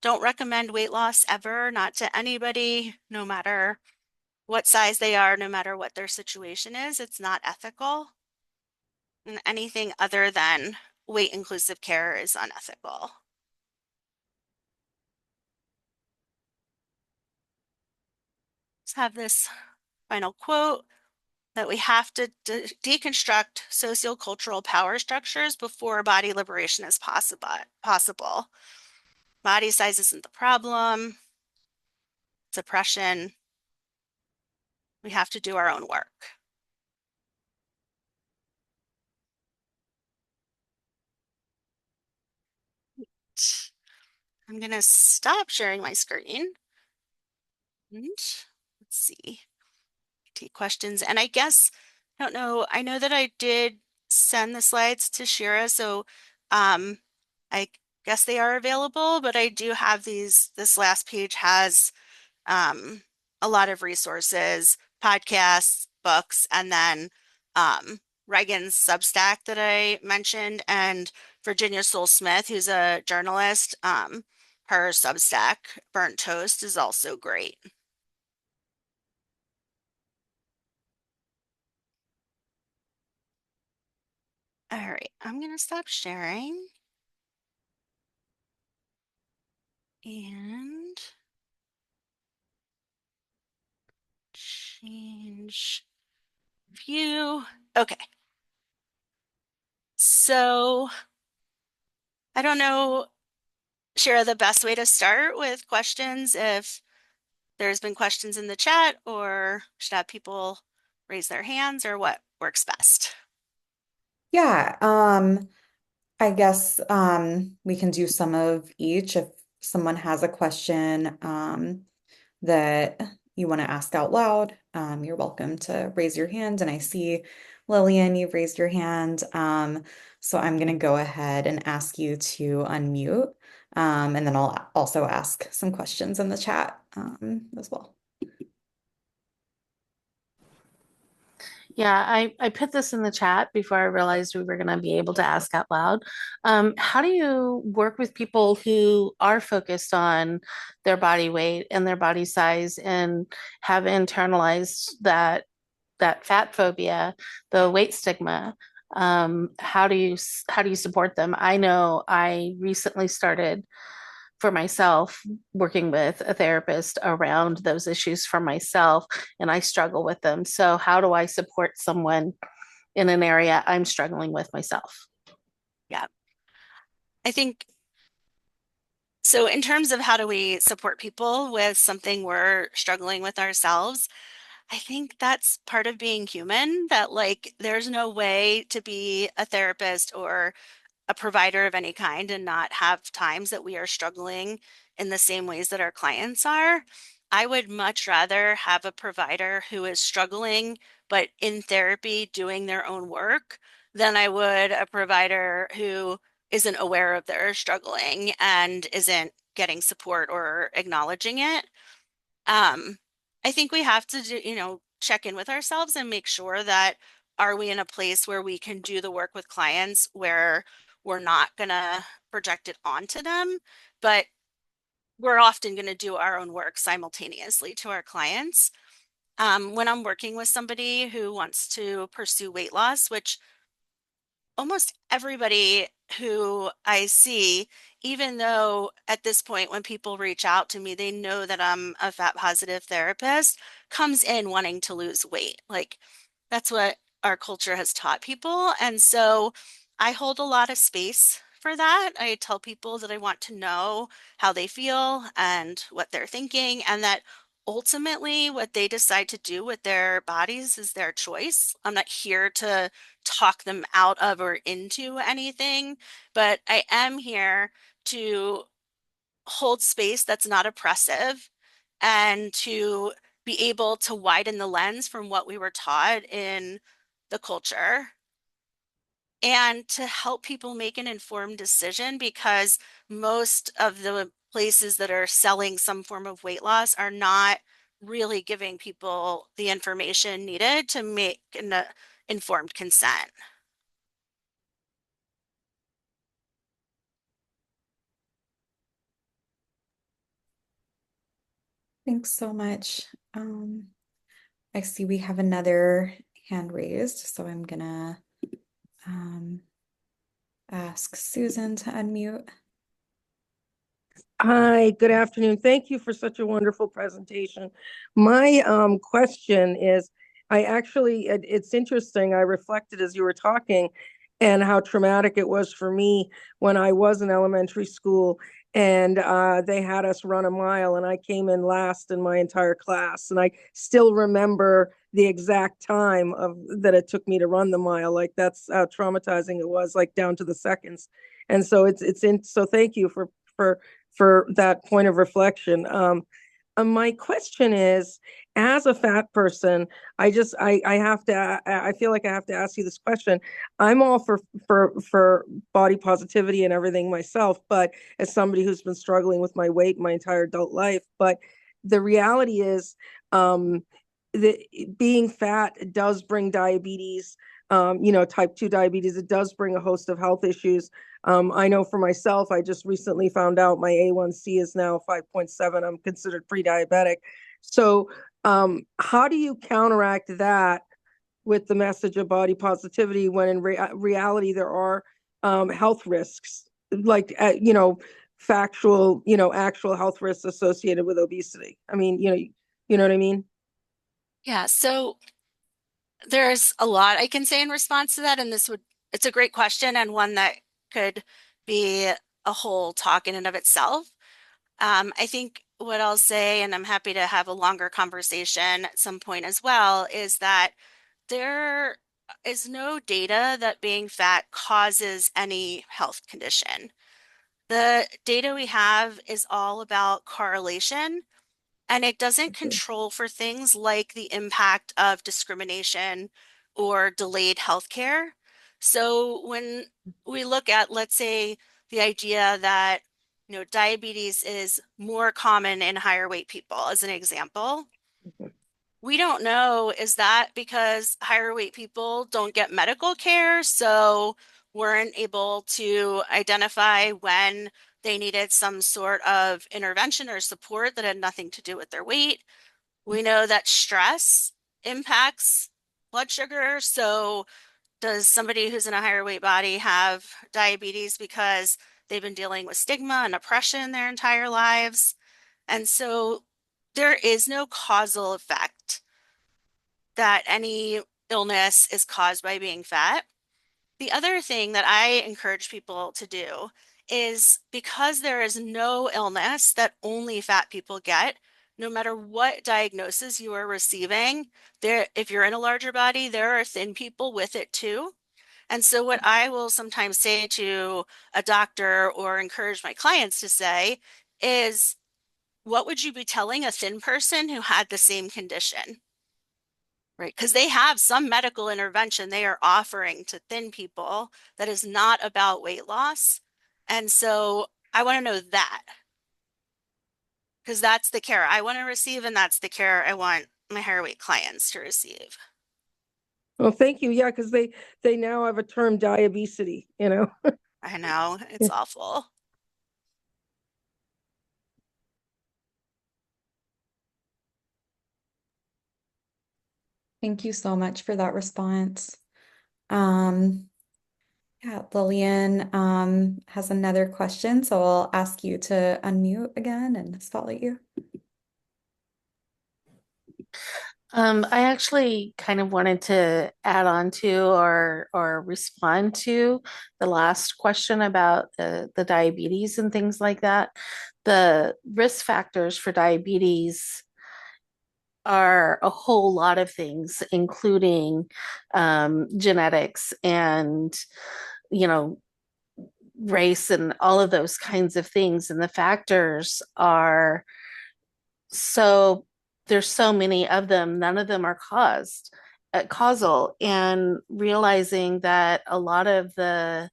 Don't recommend weight loss ever, not to anybody, no matter what size they are, no matter what their situation is. It's not ethical. And anything other than weight inclusive care is unethical. Let's have this final quote that we have to deconstruct sociocultural power structures before body liberation is possible. Body size isn't the problem, it's oppression. We have to do our own work. I'm going to stop sharing my screen. And let's see, take questions. And I guess, I don't know, I know that I did send the slides to Shira, so um, I guess they are available, but I do have these, this last page has um, a lot of resources, podcasts, books, and then um, Reagan's Substack that I mentioned, and Virginia Soul Smith, who's a journalist, her Substack, Burnt Toast, is also great. All right, I'm going to stop sharing and Change view. Okay. So I don't know, Shara, the best way to start with questions, if there's been questions in the chat, or should have people raise their hands, or what works best? Yeah, I guess we can do some of each. If someone has a question that you want to ask out loud, you're welcome to raise your hand. And I see Lillian, you've raised your hand. So I'm going to go ahead and ask you to unmute. And then I'll also ask some questions in the chat as well. Yeah, I put this in the chat before I realized we were going to be able to ask out loud. How do you work with people who are focused on their body weight and their body size and have internalized that fat phobia, the weight stigma? How do you support them? I know I recently started for myself working with a therapist around those issues for myself, and I struggle with them. So how do I support someone in an area I'm struggling with myself? Yeah, I think so. In terms of how do we support people with something we're struggling with ourselves, I think that's part of being human, that like there's no way to be a therapist or a provider of any kind and not have times that we are struggling in the same ways that our clients are. I would much rather have a provider who is struggling, but in therapy doing their own work, than I would a provider who isn't aware of their struggling and isn't getting support or acknowledging it. Um, I think we have to do, check in with ourselves and make sure that are we in a place where we can do the work with clients where we're not going to project it onto them, but we're often going to do our own work simultaneously to our clients. When I'm working with somebody who wants to pursue weight loss, which almost everybody who I see, even though at this point, when people reach out to me, they know that I'm a fat positive therapist, comes in wanting to lose weight. Like that's what our culture has taught people. And so I hold a lot of space for that. I tell people that I want to know how they feel and what they're thinking, and that ultimately what they decide to do with their bodies is their choice. I'm not here to talk them out of or into anything, but I am here to hold space that's not oppressive and to be able to widen the lens from what we were taught in the culture and to help people make an informed decision, because most of the places that are selling some form of weight loss are not really giving people the information needed to make an informed consent. Thanks so much. I see we have another hand raised, so I'm gonna um, ask Susan to unmute. Hi, good afternoon. Thank you for such a wonderful presentation. My question is, it's interesting. I reflected as you were talking and how traumatic it was for me when I was in elementary school and they had us run a mile and I came in last in my entire class. And I still remember the exact time of that it took me to run the mile. Like that's how traumatizing it was, like down to the seconds. And so so thank you for that point of reflection. My question is, as a fat person, I feel like I have to ask you this question. I'm all for body positivity and everything myself, but as somebody who's been struggling with my weight my entire adult life, but the reality is, that being fat does bring diabetes, type 2 diabetes. It does bring a host of health issues. I know for myself, I just recently found out my A1C is now 5.7. I'm considered pre-diabetic. So how do you counteract that with the message of body positivity when in reality there are health risks, like, factual, actual health risks associated with obesity? I mean, you know what I mean? Yeah, so there's a lot I can say in response to that, and it's a great question and one that could be a whole talk in and of itself. I think what I'll say, and I'm happy to have a longer conversation at some point as well, is that there is no data that being fat causes any health condition. The data we have is all about correlation, and it doesn't control for things like the impact of discrimination or delayed healthcare. So when we look at, let's say, the idea that, diabetes is more common in higher weight people, as an example, we don't know, is that because higher weight people don't get medical care, so weren't able to identify when they needed some sort of intervention or support that had nothing to do with their weight? We know that stress impacts blood sugar. So does somebody who's in a higher weight body have diabetes because they've been dealing with stigma and oppression their entire lives? And so there is no causal effect that any illness is caused by being fat. The other thing that I encourage people to do is, because there is no illness that only fat people get, no matter what diagnosis you are receiving, if you're in a larger body, there are thin people with it too. And so what I will sometimes say to a doctor or encourage my clients to say is, what would you be telling a thin person who had the same condition? Right, because they have some medical intervention they are offering to thin people that is not about weight loss. And so I want to know that, because that's the care I want to receive, and that's the care I want my higher weight clients to receive. Well, thank you. Yeah, because they now have a term diabesity, you know. I know, it's awful. Thank you so much for that response. Um, yeah, Lillian has another question, so I'll ask you to unmute again and spotlight you. I actually kind of wanted to add on to or respond to the last question about the diabetes and things like that. The risk factors for diabetes are a whole lot of things, including genetics and, you know, race and all of those kinds of things. And the factors are so, there's so many of them, none of them are causal. And realizing that a lot of the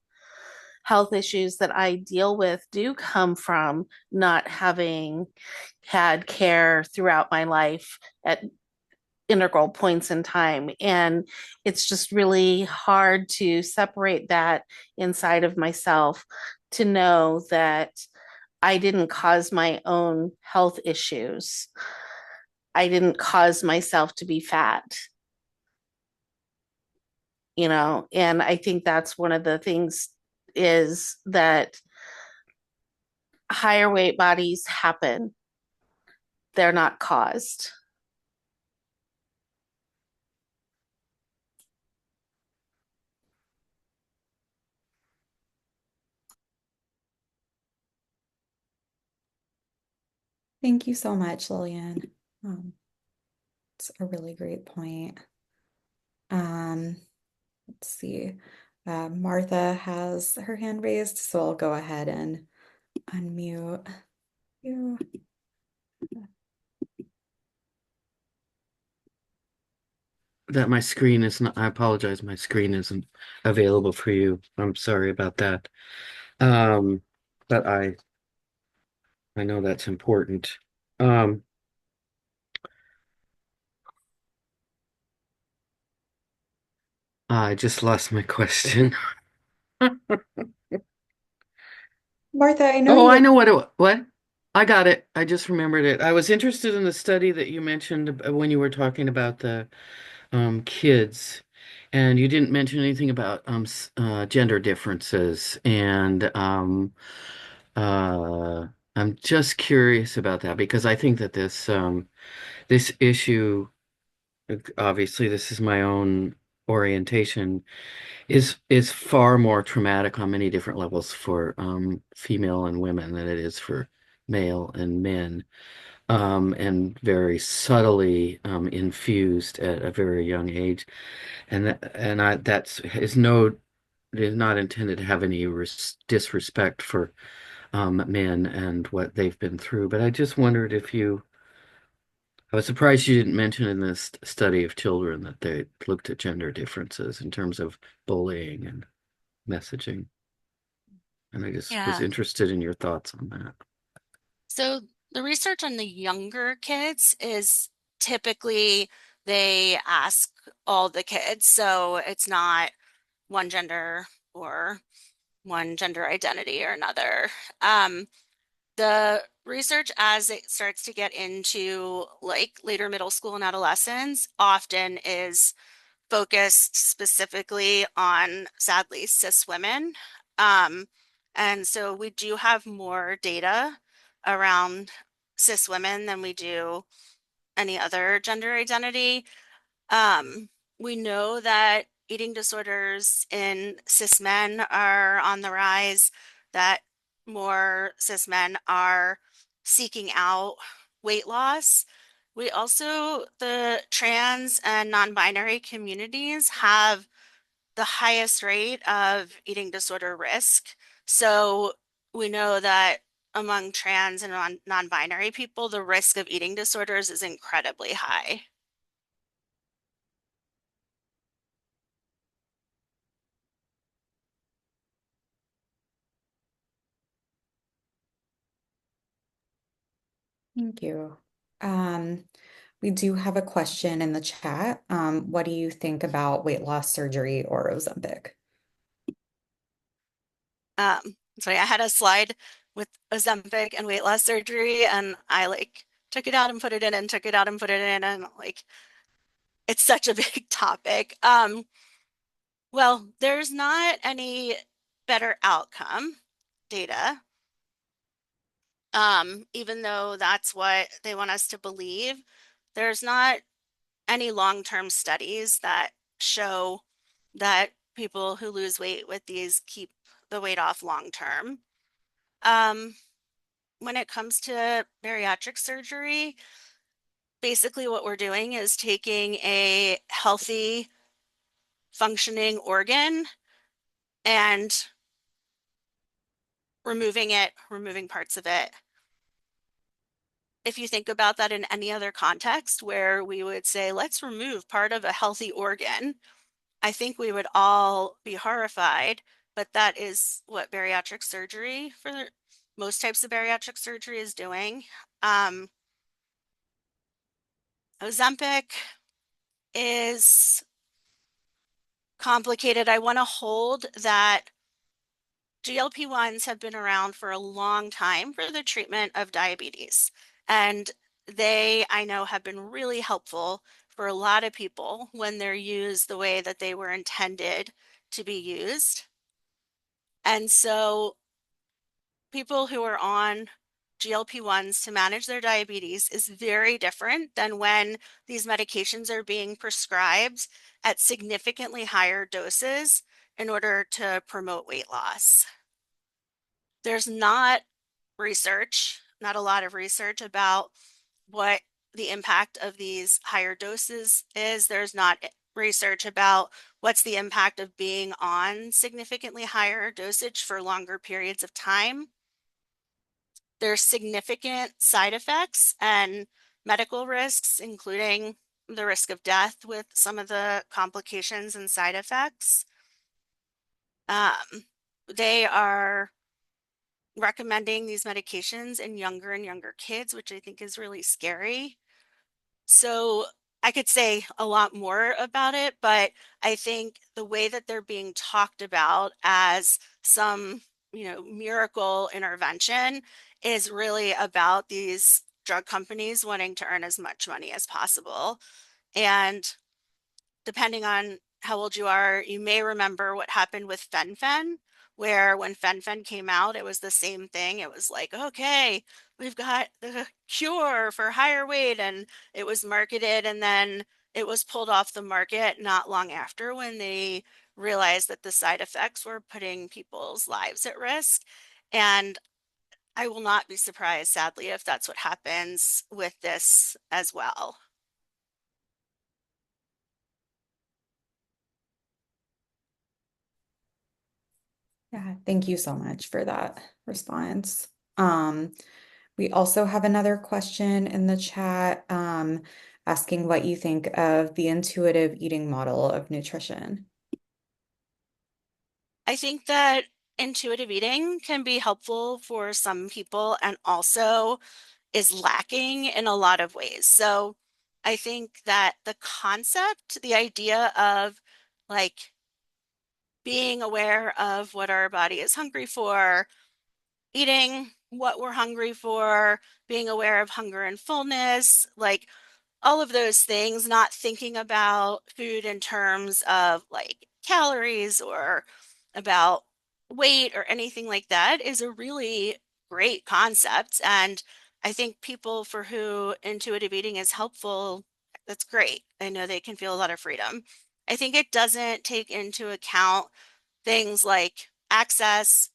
health issues that I deal with do come from not having had care throughout my life at integral points in time. And it's just really hard to separate that inside of myself, to know that I didn't cause my own health issues. I didn't cause myself to be fat, and I think that's one of the things, is that higher weight bodies happen. They're not caused. Thank you so much, Lillian. It's a really great point. Um, let's see. Martha has her hand raised, so I'll go ahead and unmute you. That my screen is not, I apologize, my screen isn't available for you. I'm sorry about that. Um, but I know that's important. Um, I just lost my question. Martha, I know Oh, I you. know what? I got it. I just remembered it. I was interested in the study that you mentioned when you were talking about the kids, and you didn't mention anything about gender differences. And uh, I'm just curious about that because I think that this issue obviously this is my own orientation, is far more traumatic on many different levels for female and women than it is for male and men, and very subtly infused at a very young age, and that's is not intended to have any disrespect for men and what they've been through. But I just wondered if you, I was surprised you didn't mention in this study of children that they looked at gender differences in terms of bullying and messaging. And I just was Yeah. interested in your thoughts on that. So the research on the younger kids is typically they ask all the kids. So it's not one gender or one gender identity or another. The research as it starts to get into like later middle school and adolescence often is focused specifically on, sadly, cis women. Um, and so we do have more data around cis women than we do any other gender identity. Um, we know that eating disorders in cis men are on the rise, that more cis men are seeking out weight loss. We also, the trans and non-binary communities have the highest rate of eating disorder risk. So we know that among trans and non-binary people, the risk of eating disorders is incredibly high. Thank you. Um, we do have a question in the chat. What do you think about weight loss surgery or Ozempic? So I had a slide with Ozempic and weight loss surgery, and I like took it out and put it in and took it out and put it in, and like it's such a big topic. Well, there's not any better outcome data, even though that's what they want us to believe. There's not any long-term studies that show that people who lose weight with these keep the weight off long term. Um, when it comes to bariatric surgery, basically what we're doing is taking a healthy, functioning organ and removing parts of it. If you think about that in any other context where we would say, let's remove part of a healthy organ, I think we would all be horrified, but that is what bariatric surgery for most types of bariatric surgery is doing. Ozempic is complicated. I want to hold that GLP-1s have been around for a long time for the treatment of diabetes. And they, I know, have been really helpful for a lot of people when they're used the way that they were intended to be used. And so people who are on GLP-1s to manage their diabetes is very different than when these medications are being prescribed at significantly higher doses in order to promote weight loss. There's not research, not a lot of research about what the impact of these higher doses is. There's not research about what's the impact of being on significantly higher dosage for longer periods of time. There's significant side effects and medical risks, including the risk of death with some of the complications and side effects. They are recommending these medications in younger and younger kids, which I think is really scary. So I could say a lot more about it, but I think the way that they're being talked about as some, miracle intervention is really about these drug companies wanting to earn as much money as possible. And depending on how old you are, you may remember what happened with fen-phen, where when fen-phen came out, it was the same thing. It was like, okay, we've got the cure for higher weight, and it was marketed, and then it was pulled off the market not long after when they realized that the side effects were putting people's lives at risk. And I will not be surprised, sadly, if that's what happens with this as well. Yeah, thank you so much for that response. Um, we also have another question in the chat, asking what you think of the intuitive eating model of nutrition. I think that intuitive eating can be helpful for some people and also is lacking in a lot of ways. So I think that the concept, the idea of like being aware of what our body is hungry for, eating what we're hungry for, being aware of hunger and fullness, like all of those things, not thinking about food in terms of like calories or about weight or anything like that is a really great concept. And I think people for who intuitive eating is helpful, that's great. I know they can feel a lot of freedom. I think it doesn't take into account things like access,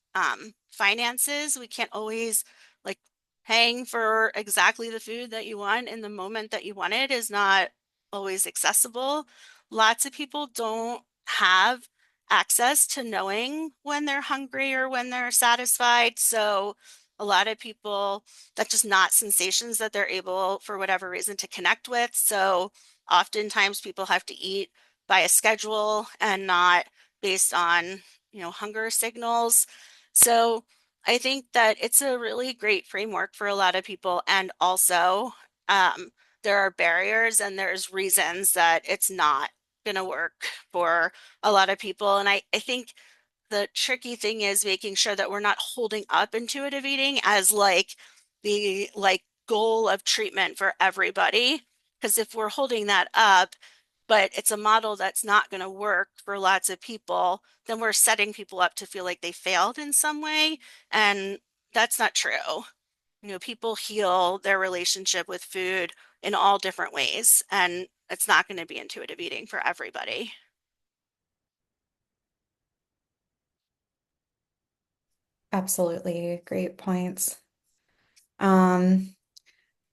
finances. We can't always like paying for exactly the food that you want in the moment that you want it is not always accessible. Lots of people don't have access to knowing when they're hungry or when they're satisfied. So a lot of people, that's just not sensations that they're able for whatever reason to connect with. So oftentimes people have to eat by a schedule and not based on, hunger signals. So I think that it's a really great framework for a lot of people. And also, there are barriers and there's reasons that it's not going to work for a lot of people. And I think the tricky thing is making sure that we're not holding up intuitive eating as like the goal of treatment for everybody. Because if we're holding that up, but it's a model that's not going to work for lots of people, then we're setting people up to feel like they failed in some way. And that's not true. People heal their relationship with food in all different ways, and it's not going to be intuitive eating for everybody. Absolutely, great points. Um,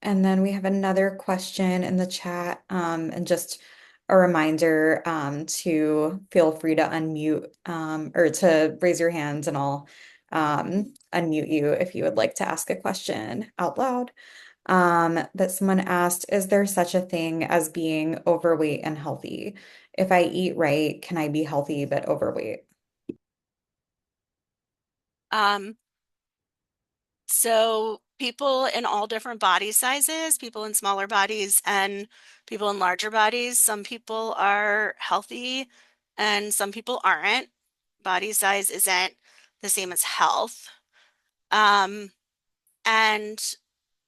and then we have another question in the chat, and just a reminder, to feel free to unmute, or to raise your hands and I'll, unmute you if you would like to ask a question out loud. But someone asked, is there such a thing as being overweight and healthy? If I eat right, can I be healthy but overweight? Um, So people in all different body sizes, people in smaller bodies and people in larger bodies, some people are healthy and some people aren't. Body size isn't the same as health. Um, and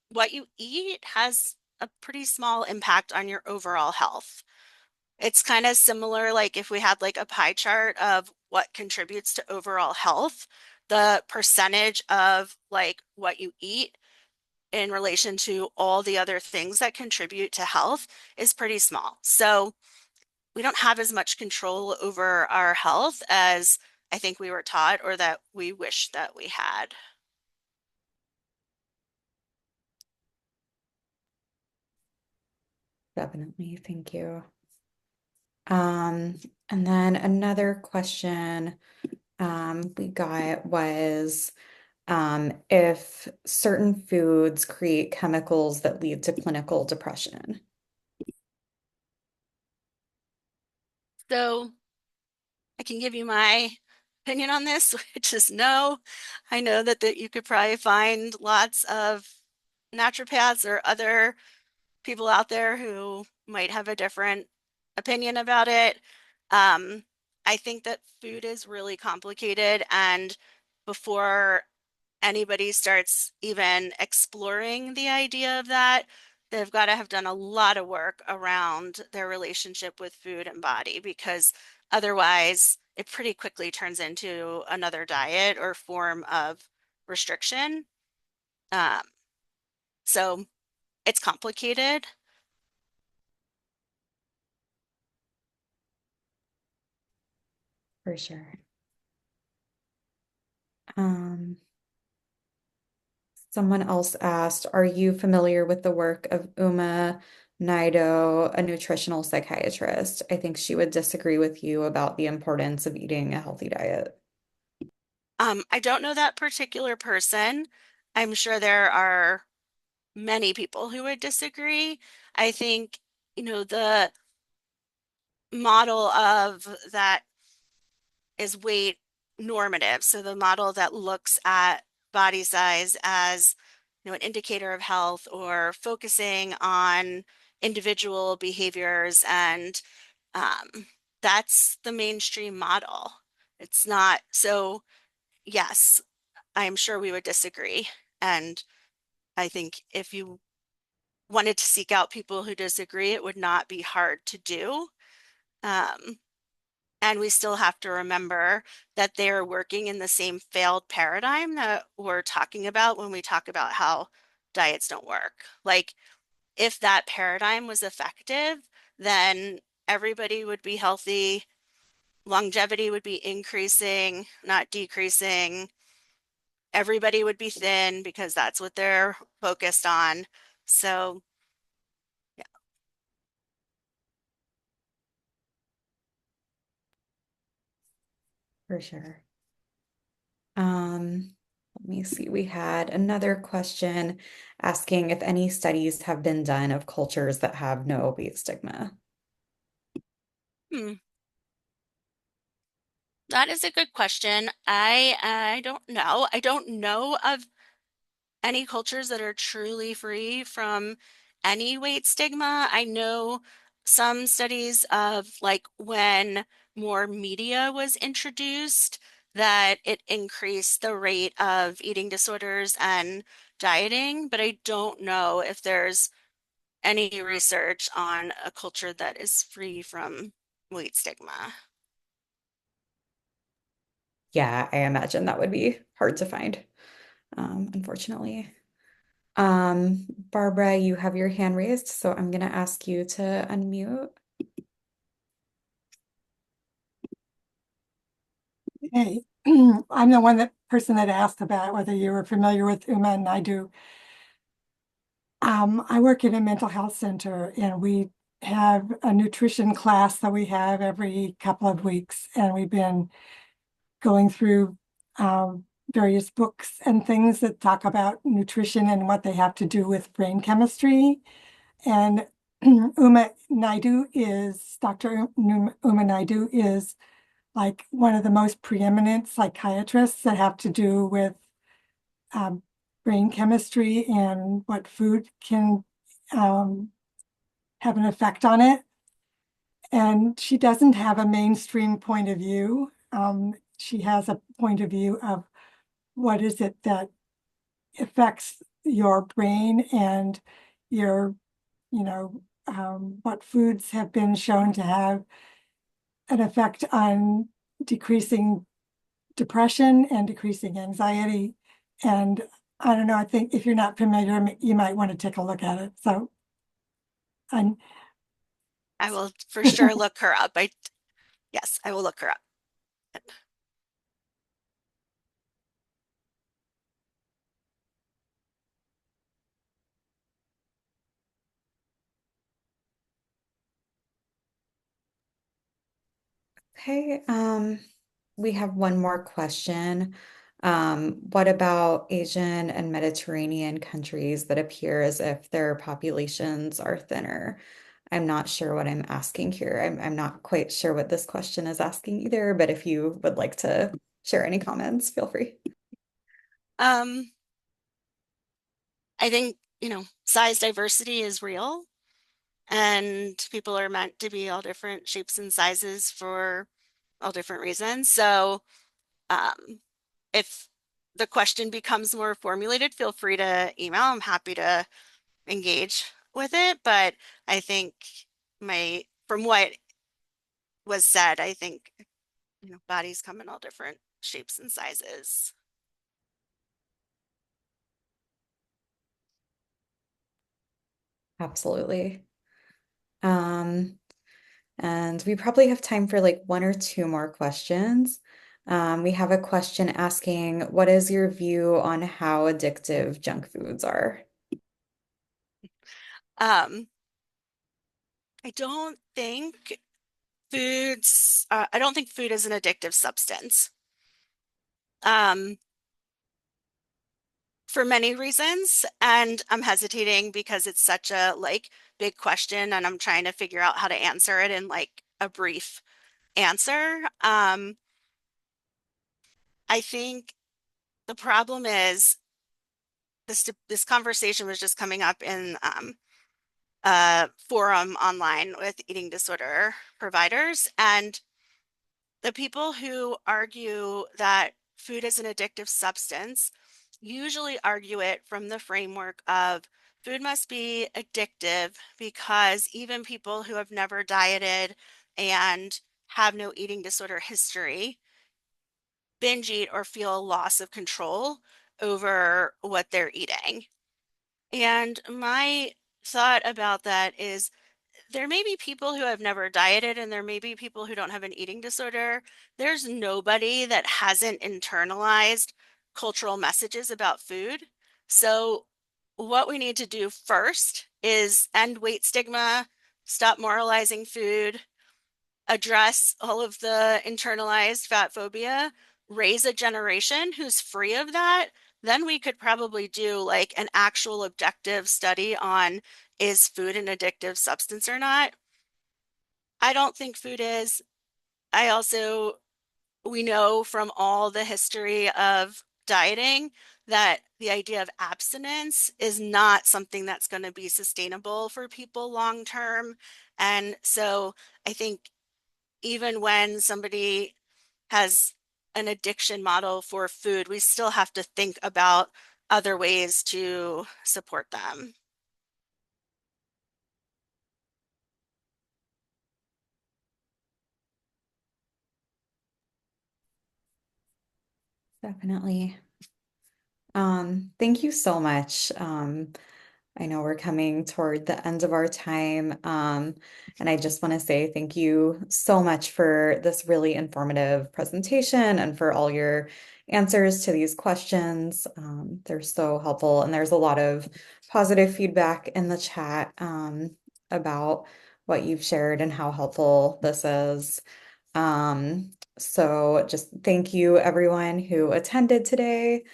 what you eat has a pretty small impact on your overall health. It's kind of similar, like if we had like a pie chart of what contributes to overall health, the percentage of like what you eat in relation to all the other things that contribute to health is pretty small. So we don't have as much control over our health as I think we were taught or that we wish that we had. Definitely, thank you. Um, and then another question we got was, if certain foods create chemicals that lead to clinical depression. So I can give you my opinion on this, which is no. I know that you could probably find lots of naturopaths or other people out there who might have a different opinion about it. Um, I think that food is really complicated, and before anybody starts even exploring the idea of that, they've got to have done a lot of work around their relationship with food and body because otherwise it pretty quickly turns into another diet or form of restriction. Um, so it's complicated. For sure. Um, Someone else asked, are you familiar with the work of Uma Naidoo, a nutritional psychiatrist? I think she would disagree with you about the importance of eating a healthy diet. I don't know that particular person. I'm sure there are many people who would disagree. I think, the model of that is weight normative. So the model that looks at body size as, an indicator of health or focusing on individual behaviors, and that's the mainstream model. It's not. So yes, I'm sure we would disagree. And I think if you wanted to seek out people who disagree, it would not be hard to do. Um, and we still have to remember that they're working in the same failed paradigm that we're talking about when we talk about how diets don't work. Like, if that paradigm was effective, then everybody would be healthy, longevity would be increasing, not decreasing. Everybody would be thin because that's what they're focused on. So, yeah. For sure. Let me see. We had another question asking if any studies have been done of cultures that have no weight stigma. Hmm. That is a good question. I don't know. I don't know of any cultures that are truly free from any weight stigma. I know some studies of like when more media was introduced, that it increased the rate of eating disorders and dieting, but I don't know if there's any research on a culture that is free from weight stigma. Yeah, I imagine that would be hard to find, unfortunately. Barbara, you have your hand raised, so I'm going to ask you to unmute. Hey, I'm the person that asked about whether you were familiar with Uma and Naidu. I work in a mental health center, and we have a nutrition class that we have every couple of weeks, and we've been going through various books and things that talk about nutrition and what they have to do with brain chemistry. And Dr. Uma Naidu is like one of the most preeminent psychiatrists that have to do with um, brain chemistry and what food can um, have an effect on it. And she doesn't have a mainstream point of view. She has a point of view of what is it that affects your brain and your, what foods have been shown to have an effect on decreasing depression and decreasing anxiety. And I don't know, I think if you're not familiar, you might want to take a look at it. So I'm I will for sure look her up. Yes, I will look her up. Okay, we have one more question. What about Asian and Mediterranean countries that appear as if their populations are thinner? I'm not sure what I'm asking here. I'm not quite sure what this question is asking either, but if you would like to share any comments, feel free. Um, I think, size diversity is real, and people are meant to be all different shapes and sizes for all different reasons. So, if the question becomes more formulated, feel free to email. I'm happy to engage with it. But I think from what was said, I think, bodies come in all different shapes and sizes. Absolutely. Um, And we probably have time for like one or two more questions. We have a question asking, what is your view on how addictive junk foods are? Um, I don't think food is an addictive substance. Um, for many reasons, and I'm hesitating because it's such a like big question and I'm trying to figure out how to answer it in like a brief answer. I think the problem is this conversation was just coming up in a forum online with eating disorder providers, and the people who argue that food is an addictive substance usually argue it from the framework of food must be addictive because even people who have never dieted and have no eating disorder history binge eat or feel a loss of control over what they're eating. And my thought about that is there may be people who have never dieted and there may be people who don't have an eating disorder. There's nobody that hasn't internalized cultural messages about food. So, what we need to do first is end weight stigma, stop moralizing food, address all of the internalized fat phobia, raise a generation who's free of that. Then we could probably do like an actual objective study on is food an addictive substance or not. I don't think food is. I also, we know from all the history of dieting that the idea of abstinence is not something that's going to be sustainable for people long term. And so I think even when somebody has an addiction model for food, we still have to think about other ways to support them. Definitely. Thank you so much. I know we're coming toward the end of our time. And I just want to say thank you so much for this really informative presentation and for all your answers to these questions. They're so helpful. And there's a lot of positive feedback in the chat about what you've shared and how helpful this is. So just thank you everyone who attended today.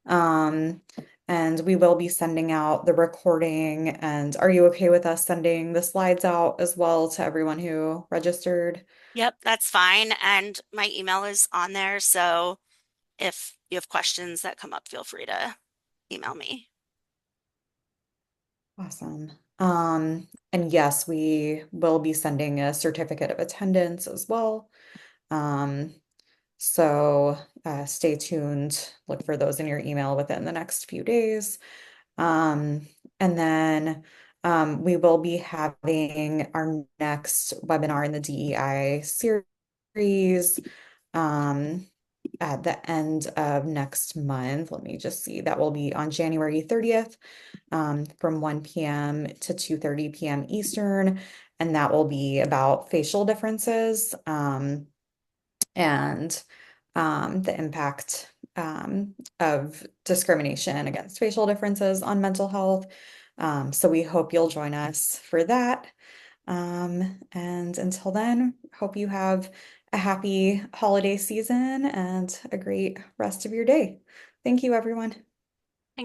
Um, and we will be sending out the recording. And are you okay with us sending the slides out as well to everyone who registered? Yep, that's fine. And my email is on there. So if you have questions that come up, feel free to email me. Awesome. And yes, we will be sending a certificate of attendance as well. Um, so stay tuned. Look for those in your email within the next few days. And then we will be having our next webinar in the DEI series at the end of next month. Let me just see. That will be on January 30th from 1 p.m. to 2:30 p.m. Eastern. And that will be about facial differences and the impact of discrimination against facial differences on mental health. So we hope you'll join us for that. And until then, hope you have a happy holiday season and a great rest of your day. Thank you, everyone.